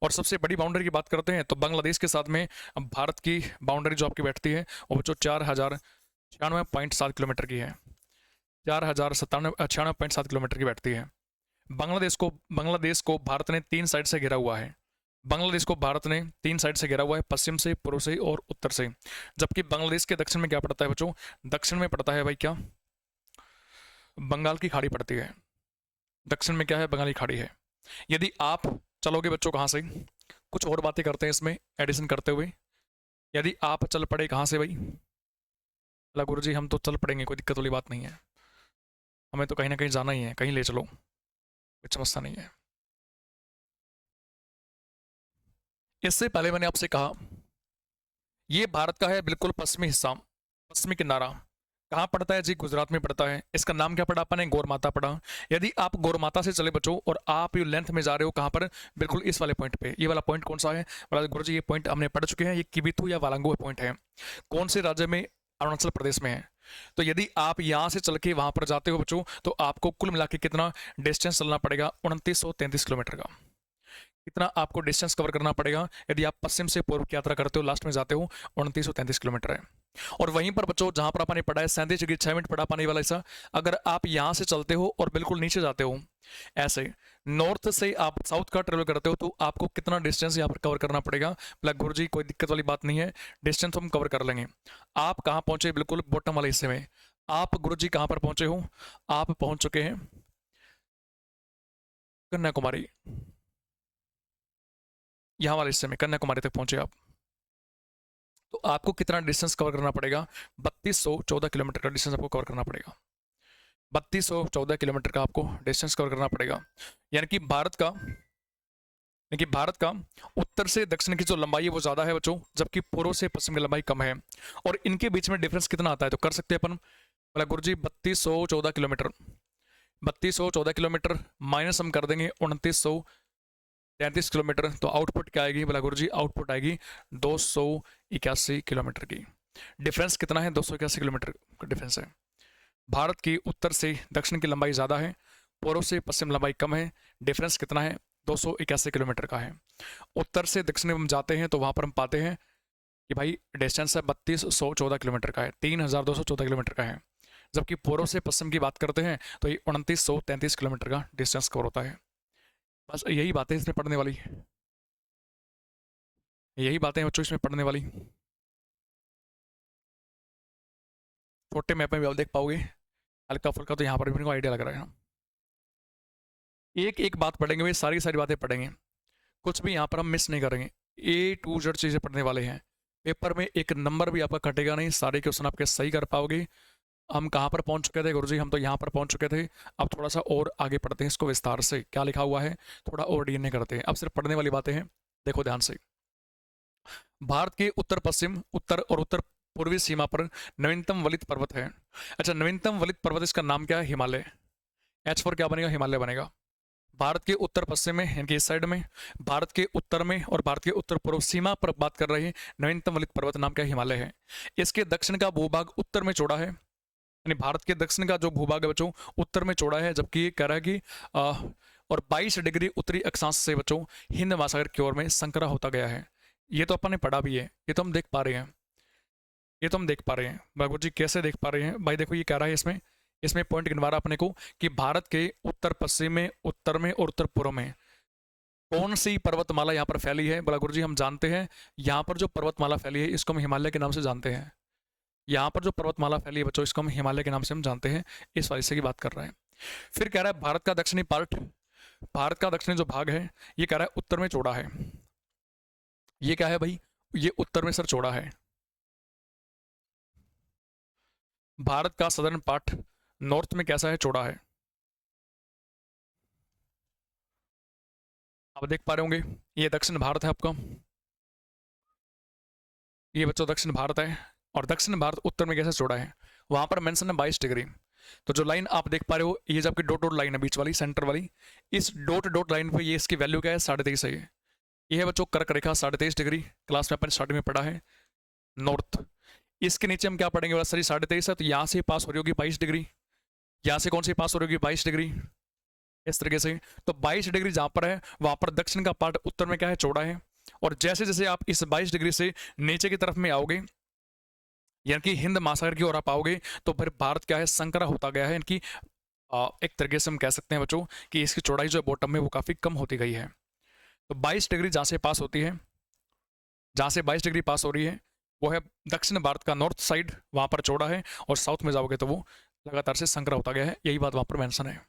और सबसे बड़ी बाउंड्री की बात करते हैं तो बांग्लादेश के साथ में भारत की बाउंड्री जो आपकी बैठती है वो बच्चों 4,096.7 किलोमीटर की है। 4,096.7 किलोमीटर की बैठती है। बांग्लादेश को भारत ने 3 साइड से घिरा हुआ है। बांग्लादेश को भारत ने 3 साइड से घेरा हुआ है, पश्चिम से, पूर्व से और उत्तर से। जबकि बांग्लादेश के दक्षिण में क्या पड़ता है बच्चों? दक्षिण में पड़ता है भाई क्या? बंगाल की खाड़ी पड़ती है। दक्षिण में क्या है? बंगाली खाड़ी है। यदि आप चलोगे बच्चों कहाँ से, कुछ और बातें करते हैं इसमें एडिशन करते हुए, यदि आप चल पड़े कहाँ से भाई? अला गुरु जी हम तो चल पड़ेंगे, कोई दिक्कत वाली बात नहीं है, हमें तो कहीं ना कहीं जाना ही है, कहीं ले चलो, कुछ समस्या नहीं है। इससे पहले मैंने आपसे कहा ये भारत का है बिल्कुल पश्चिमी हिस्सा, पश्चिमी किनारा। कहाँ पड़ता है जी? गुजरात में पड़ता है। इसका नाम क्या पड़ा अपन ने? गौरमाता पड़ा। यदि आप गौरमाता से चले बच्चों और आप ये लेंथ में जा रहे हो कहाँ पर? बिल्कुल इस वाले पॉइंट पे। ये वाला पॉइंट कौन सा है? बोला गुरु जी ये पॉइंट हमने पढ़ चुके हैं, ये किबिथु या वालांगो पॉइंट है। कौन से राज्य में? अरुणाचल प्रदेश में है। तो यदि आप यहाँ से चल के वहां पर जाते हो बच्चों तो आपको कुल मिला के कितना डिस्टेंस चलना पड़ेगा? 2933 किलोमीटर का। कितना आपको डिस्टेंस कवर करना पड़ेगा यदि आप पश्चिम से पूर्व की यात्रा करते हो, लास्ट में जाते हो? 2933 किलोमीटर है। और वहीं पर बच्चों जहां पर आपने पढ़ा है 37 पढ़ा पानी वाला हिस्सा, अगर आप यहां से चलते हो और बिल्कुल नीचे जाते हो ऐसे नॉर्थ से आप साउथ का ट्रेवल करते हो तो आपको कितना डिस्टेंस यहाँ पर कवर करना पड़ेगा? बोला गुरु जी कोई दिक्कत वाली बात नहीं है, डिस्टेंस हम कवर कर लेंगे। आप कहाँ पहुंचे? बिल्कुल बॉटम वाले हिस्से में। आप गुरु जी कहाँ पर पहुंचे हो? आप पहुंच चुके हैं कन्याकुमारी, यहाँ वाले हिस्से में कन्याकुमारी तक पहुंचे आप। तो आपको कितना डिस्टेंस कवर करना पड़ेगा? 3214 किलोमीटर का डिस्टेंस आपको कवर करना पड़ेगा। 3214 किलोमीटर का आपको डिस्टेंस कवर करना पड़ेगा। यानी कि भारत का उत्तर से दक्षिण की जो लंबाई है वो ज़्यादा है बच्चों, जबकि पूर्व से पश्चिम की लंबाई कम है। और इनके बीच में डिफरेंस कितना आता है तो कर सकते हैं अपन। बोला गुरु जी 3214 किलोमीटर माइनस हम कर देंगे 2933 किलोमीटर, तो आउटपुट क्या आएगी? बोला गुरु जी आउटपुट आएगी 281 किलोमीटर की। डिफरेंस कितना है? 281 किलोमीटर का डिफरेंस है। भारत की उत्तर से दक्षिण की लंबाई ज़्यादा है, पूर्व से पश्चिम लंबाई कम है। डिफरेंस कितना है? 281 किलोमीटर का है। उत्तर से दक्षिण में हम जाते हैं तो वहाँ पर हम पाते हैं कि भाई डिस्टेंस है 3214 किलोमीटर का है, 3214 किलोमीटर का है। जबकि पूर्व से पश्चिम की बात करते हैं तो ये 2933 किलोमीटर का डिस्टेंस कवर होता है। बस यही बातें इसमें पढ़ने वाली, यही बातें बच्चों इसमें पढ़ने वाली। छोटे मैप में भी आप देख पाओगे, हल्का फुल्का तो यहाँ पर भी मेरे को आइडिया लग रहा है ना। एक एक बात पढ़ेंगे भाई, सारी सारी बातें पढ़ेंगे, कुछ भी यहाँ पर हम मिस नहीं करेंगे। A to Z चीज़ें पढ़ने वाले हैं। पेपर में एक नंबर भी आपका कटेगा नहीं, सारे क्वेश्चन आपके सही कर पाओगे। हम कहाँ पर पहुंच चुके थे गुरुजी? हम तो यहाँ पर पहुंच चुके थे। अब थोड़ा सा और आगे पढ़ते हैं इसको विस्तार से, क्या लिखा हुआ है थोड़ा और डीएनए करते हैं। अब सिर्फ पढ़ने वाली बातें हैं, देखो ध्यान से। भारत के उत्तर पश्चिम, उत्तर और उत्तर पूर्वी सीमा पर नवीनतम वलित पर्वत है। अच्छा, नवीनतम वलित पर्वत, इसका नाम क्या है? हिमालय। एच फॉर क्या बनेगा? हिमालय बनेगा। भारत के उत्तर पश्चिम में, यानी कि इस साइड में, भारत के उत्तर में और भारत के उत्तर पूर्व सीमा पर बात कर रहे हैं, नवीनतम वलित पर्वत नाम क्या है? हिमालय है। इसके दक्षिण का भूभाग उत्तर में चौड़ा है, यानी भारत के दक्षिण का जो भूभाग है बच्चों उत्तर में चौड़ा है, जबकि ये कह रहा है कि और 22 डिग्री उत्तरी अक्षांश से बच्चों हिंद महासागर की ओर में संकरा होता गया है। ये तो अपन ने पढ़ा भी है, ये तो हम देख पा रहे हैं, ये तो हम देख पा रहे हैं। बाबू जी कैसे देख पा रहे हैं भाई? देखो ये कह रहा है इसमें, इसमें पॉइंट गिनवा रहा अपने को कि भारत के उत्तर पश्चिम में, उत्तर में और उत्तर पूर्व में कौन सी पर्वतमाला यहाँ पर फैली है। बोला गुरुजी हम जानते हैं यहाँ पर जो पर्वतमाला फैली है इसको हम हिमालय के नाम से जानते हैं। यहाँ पर जो पर्वतमाला फैली है बच्चों इसको हम हिमालय के नाम से हम जानते हैं। इस वाले से की बात कर रहे हैं। फिर कह रहा है भारत का दक्षिणी पार्ट, भारत का दक्षिणी जो भाग है ये कह रहा है उत्तर में चौड़ा है। ये क्या है भाई? ये उत्तर में सर चौड़ा है। भारत का सदर्न पार्ट नॉर्थ में कैसा है? चौड़ा है। आप देख पा रहे होंगे ये दक्षिण भारत है आपका, ये बच्चों दक्षिण भारत है। और दक्षिण भारत उत्तर में कैसे चौड़ा है? वहां पर मेंशन है 22 डिग्री। तो जो लाइन आप देख पा रहे हो ये जबकि डॉट डॉट लाइन है बीच वाली, सेंटर वाली, इस डॉट डॉट लाइन पे ये इसकी वैल्यू क्या है? 23.5 है। ये है बच्चों कर्क रेखा 23.5 डिग्री, क्लास में अपन स्टार्टिंग में पढ़ा है, नॉर्थ। इसके नीचे हम क्या पढ़ेंगे? बोला सर 23.5 है तो यहाँ से पास हो रही होगी 22 डिग्री, यहाँ से कौन सी पास हो रही होगी? 22 डिग्री, इस तरीके से। तो 22 डिग्री जहां पर है वहां पर दक्षिण का पार्ट उत्तर में क्या है? चौड़ा है। और जैसे जैसे आप इस 22 डिग्री से नीचे की तरफ में आओगे, यानी कि हिंद महासागर की ओर आप आओगे, तो फिर भारत क्या है? संकरा होता गया है। यानी कि एक तरीके से हम कह सकते हैं बच्चों कि इसकी चौड़ाई जो है बॉटम में वो काफी कम होती गई है। तो 22 डिग्री जहां से पास होती है, जहां से 22 डिग्री पास हो रही है वो है दक्षिण भारत का नॉर्थ साइड, वहां पर चौड़ा है। और साउथ में जाओगे तो वो लगातार से संकरा होता गया है। यही बात वहां पर मेंशन है।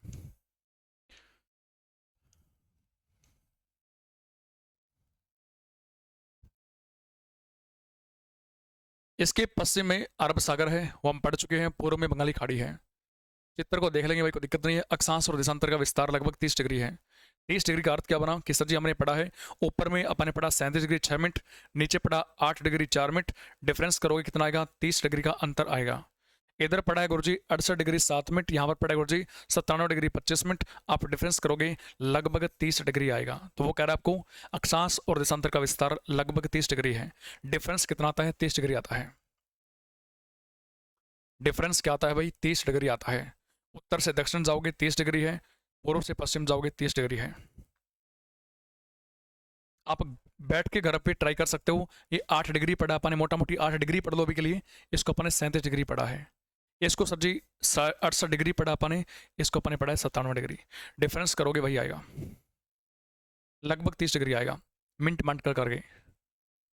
इसके पश्चिम में अरब सागर है, वो हम पढ़ चुके हैं। पूर्व में बंगाली खाड़ी है। चित्र को देख लेंगे भाई, कोई दिक्कत नहीं है। अक्षांश और देशांतर का विस्तार लगभग 30 डिग्री है। 30 डिग्री का अर्थ क्या बना कि सर जी हमने पढ़ा है, ऊपर में अपन ने पढ़ा 37 डिग्री 6 मिनट, नीचे पढ़ा 8 डिग्री 4 मिनट। डिफरेंस करोगे कितना आएगा? 30 डिग्री का अंतर आएगा। इधर पढ़ा है गुरुजी 68 डिग्री 7 मिनट, यहाँ पर पढ़ा है गुरुजी 97 डिग्री 25 मिनट। आप डिफरेंस करोगे लगभग 30 डिग्री आएगा। तो वो कह रहा है आपको अक्षांश और देशांतर का विस्तार लगभग 30 डिग्री है। डिफरेंस कितना आता है? 30 डिग्री आता है। डिफरेंस क्या आता है भाई? 30 डिग्री आता है। उत्तर से दक्षिण जाओगे 30 डिग्री है, पूर्व से पश्चिम जाओगे 30 डिग्री है। आप बैठ के घर पे ट्राई कर सकते हो। ये 8 डिग्री पढ़ा अपने, मोटा मोटी 8 डिग्री पढ़ लो अभी के लिए। इसको अपने 37 डिग्री पढ़ा है। इसको सर जी 68 डिग्री पढ़ा अपने, इसको अपने पढ़ा है 97 डिग्री। डिफरेंस करोगे वही आएगा, लगभग 30 डिग्री आएगा मिनट मंट कर करके।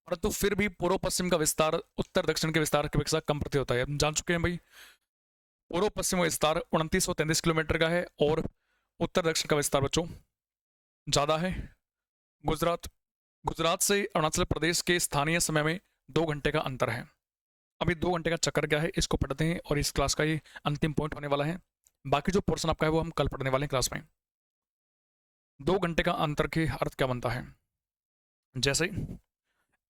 परंतु फिर भी पूर्व पश्चिम का विस्तार उत्तर दक्षिण के विस्तार के अपेक्षा कम प्रतीत होता है। हम जान चुके हैं भाई पूर्व पश्चिम का विस्तार 2933 किलोमीटर का है और उत्तर दक्षिण का विस्तार बच्चों ज़्यादा है। गुजरात, गुजरात से अरुणाचल प्रदेश के स्थानीय समय में 2 घंटे का अंतर है। अभी 2 घंटे का चक्कर क्या है इसको पढ़ते हैं और इस क्लास का ये अंतिम पॉइंट होने वाला है। बाकी जो पोर्शन आपका है वो हम कल पढ़ने वाले हैं क्लास में। 2 घंटे का अंतर के अर्थ क्या बनता है? जैसे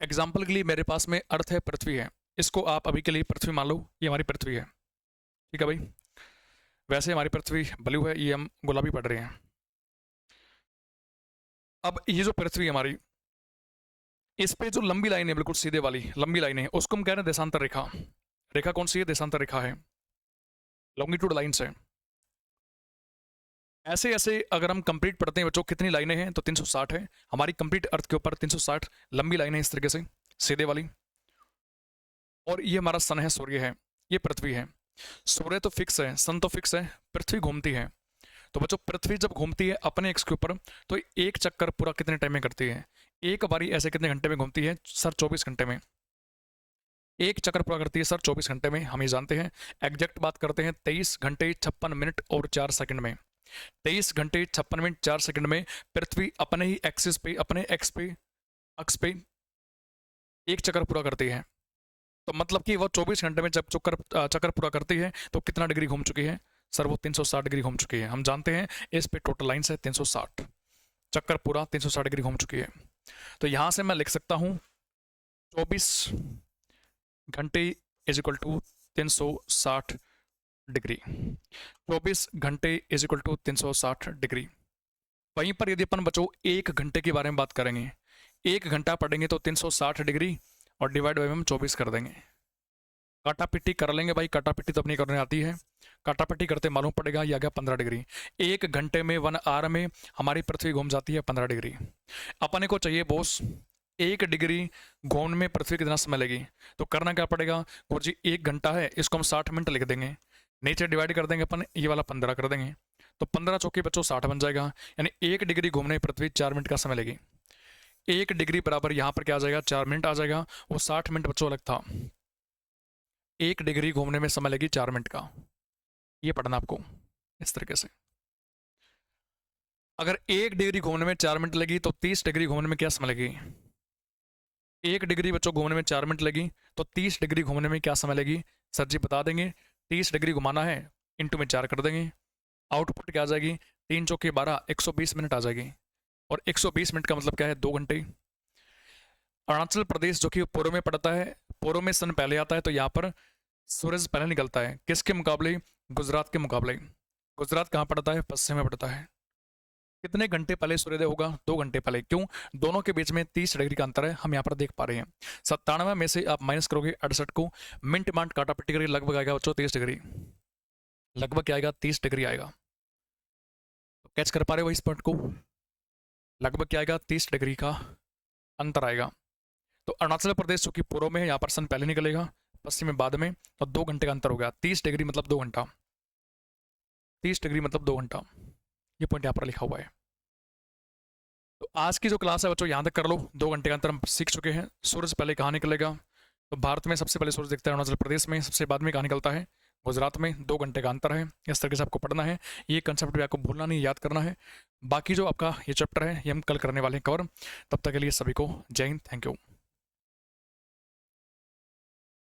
एग्जाम्पल के लिए मेरे पास में अर्थ है, पृथ्वी है, इसको आप अभी के लिए पृथ्वी मान लो, ये हमारी पृथ्वी है, ठीक है भाई। वैसे हमारी पृथ्वी ब्लू है, ये हम गुलाबी पढ़ रहे हैं। अब ये जो पृथ्वी है हमारी, इस पे जो लंबी लाइन है बिल्कुल सीधे वाली लंबी लाइन है उसको हम कह रहे हैं देशांतर रेखा। रेखा कौन सी है? देशांतर रेखा है, लॉन्गिट्यूड लाइन से। ऐसे ऐसे अगर हम कंप्लीट पढ़ते हैं बच्चों, कितनी लाइनें हैं? तो 360 है हमारी कंप्लीट अर्थ के ऊपर। 360 लंबी लाइनें इस तरीके से सीधे वाली। और ये हमारा सन है, सूर्य है, ये पृथ्वी है। सूर्य तो फिक्स है, सन तो फिक्स है, पृथ्वी घूमती है। तो बच्चों पृथ्वी जब घूमती है अपने एक्स के ऊपर तो एक चक्कर पूरा कितने टाइम में करती है? एक बारी ऐसे कितने घंटे में घूमती है सर? 24 घंटे में। एक चक्कर पूरा करती है सर 24 घंटे में, हम ये जानते हैं। एग्जैक्ट बात करते हैं 23 घंटे 56 मिनट और 4 सेकंड में। 23 घंटे 56 मिनट 4 सेकंड में पृथ्वी अपने ही एक्सिस पे, अपने एक्स पे, अक्ष पे एक चक्कर पूरा करती है। तो मतलब कि वो 24 घंटे में जब चक्कर पूरा करती है तो कितना डिग्री घूम चुकी है सर? वो 360 डिग्री घूम चुकी है। हम जानते हैं इस पे टोटल लाइन्स है 360, चक्कर पूरा 360 डिग्री घूम चुकी है। तो यहाँ से मैं लिख सकता हूँ 24 घंटे इज इक्वल टू 360 डिग्री। 24 घंटे इज इक्वल टू 360 डिग्री। वहीं पर यदि अपन बच्चों 1 घंटे के बारे में बात करेंगे, 1 घंटा पढ़ेंगे तो 360 डिग्री और डिवाइड बाई हम 24 कर देंगे। काटा पिट्टी कर लेंगे भाई, काटा पिट्टी तो अपनी करने आती है। काटा पिट्टी करते मालूम पड़ेगा, ये आ गया 15 डिग्री। 1 घंटे में 1 आवर में हमारी पृथ्वी घूम जाती है 15 डिग्री। अपने को चाहिए बॉस 1 डिग्री घूमने में पृथ्वी कितना समय लगी। तो करना क्या पड़ेगा गुरुजी, 1 घंटा है, इसको हम 60 मिनट लिख देंगे, नीचे डिवाइड कर देंगे अपन, ये वाला 15 कर देंगे, तो 15 चौके बच्चों 60 बन जाएगा। यानी 1 डिग्री घूमने में पृथ्वी 4 मिनट का समय लगी। 1 डिग्री बराबर यहाँ पर क्या आ जाएगा, 4 मिनट आ जाएगा। वो 60 मिनट बच्चों अलग था। 1 डिग्री घूमने में समय लगी 4 मिनट का, ये पढ़ना आपको इस तरीके से। अगर 1 डिग्री घूमने में 4 मिनट लगी तो 30 डिग्री घूमने में क्या समय लगी? 1 डिग्री बच्चों घूमने में 4 मिनट लगी तो 30 डिग्री घूमने में क्या समय लगी? सर जी बता देंगे। 30 डिग्री घुमाना है, इंटू में 4 कर देंगे, आउटपुट क्या आ जाएगी? 3 चौके 12, 120 मिनट आ जाएगी। और 120 मिनट का मतलब क्या है? 2 घंटे। अरुणाचल प्रदेश जो कि पूर्व में पड़ता है, पूर्व में सन पहले आता है, तो यहाँ पर सूरज पहले निकलता है। किसके मुकाबले? गुजरात के मुकाबले। गुजरात कहाँ पड़ता है? पश्चिम में पड़ता है। कितने घंटे पहले सूर्योदय होगा? 2 घंटे पहले। क्यों? दोनों के बीच में 30 डिग्री का अंतर है, हम यहाँ पर देख पा रहे हैं। 97 में से आप माइनस करोगे 68 को, मिनट मांड काटा पट्टी करेंगे, लगभग आएगा बच्चों 30 डिग्री। लगभग क्या आएगा? 30 डिग्री आएगा। तो कैच कर पा रहे हो इस पॉइंट को? लगभग क्या आएगा? 30 डिग्री का अंतर आएगा। तो अरुणाचल प्रदेश जो कि पूर्व में है, यहाँ पर सन पहले निकलेगा, पश्चिम में बाद में, तो 2 घंटे का अंतर हो गया। 30 डिग्री मतलब 2 घंटा, 30 डिग्री मतलब 2 घंटा, ये पॉइंट यहाँ पर लिखा हुआ है। तो आज की जो क्लास है बच्चों यहाँ तक कर लो। 2 घंटे का अंतर हम सीख चुके हैं। सूरज पहले कहाँ निकलेगा? तो भारत में सबसे पहले सूरज दिखता है अरुणाचल प्रदेश में, सबसे बाद में कहाँ निकलता है? गुजरात में। 2 घंटे का अंतर है। इस तरीके से आपको पढ़ना है, ये कंसेप्ट भी आपको भूलना नहीं, याद करना है। बाकी जो आपका ये चैप्टर है ये हम कल करने वाले हैं कवर। तब तक के लिए सभी को जय हिंद, थैंक यू।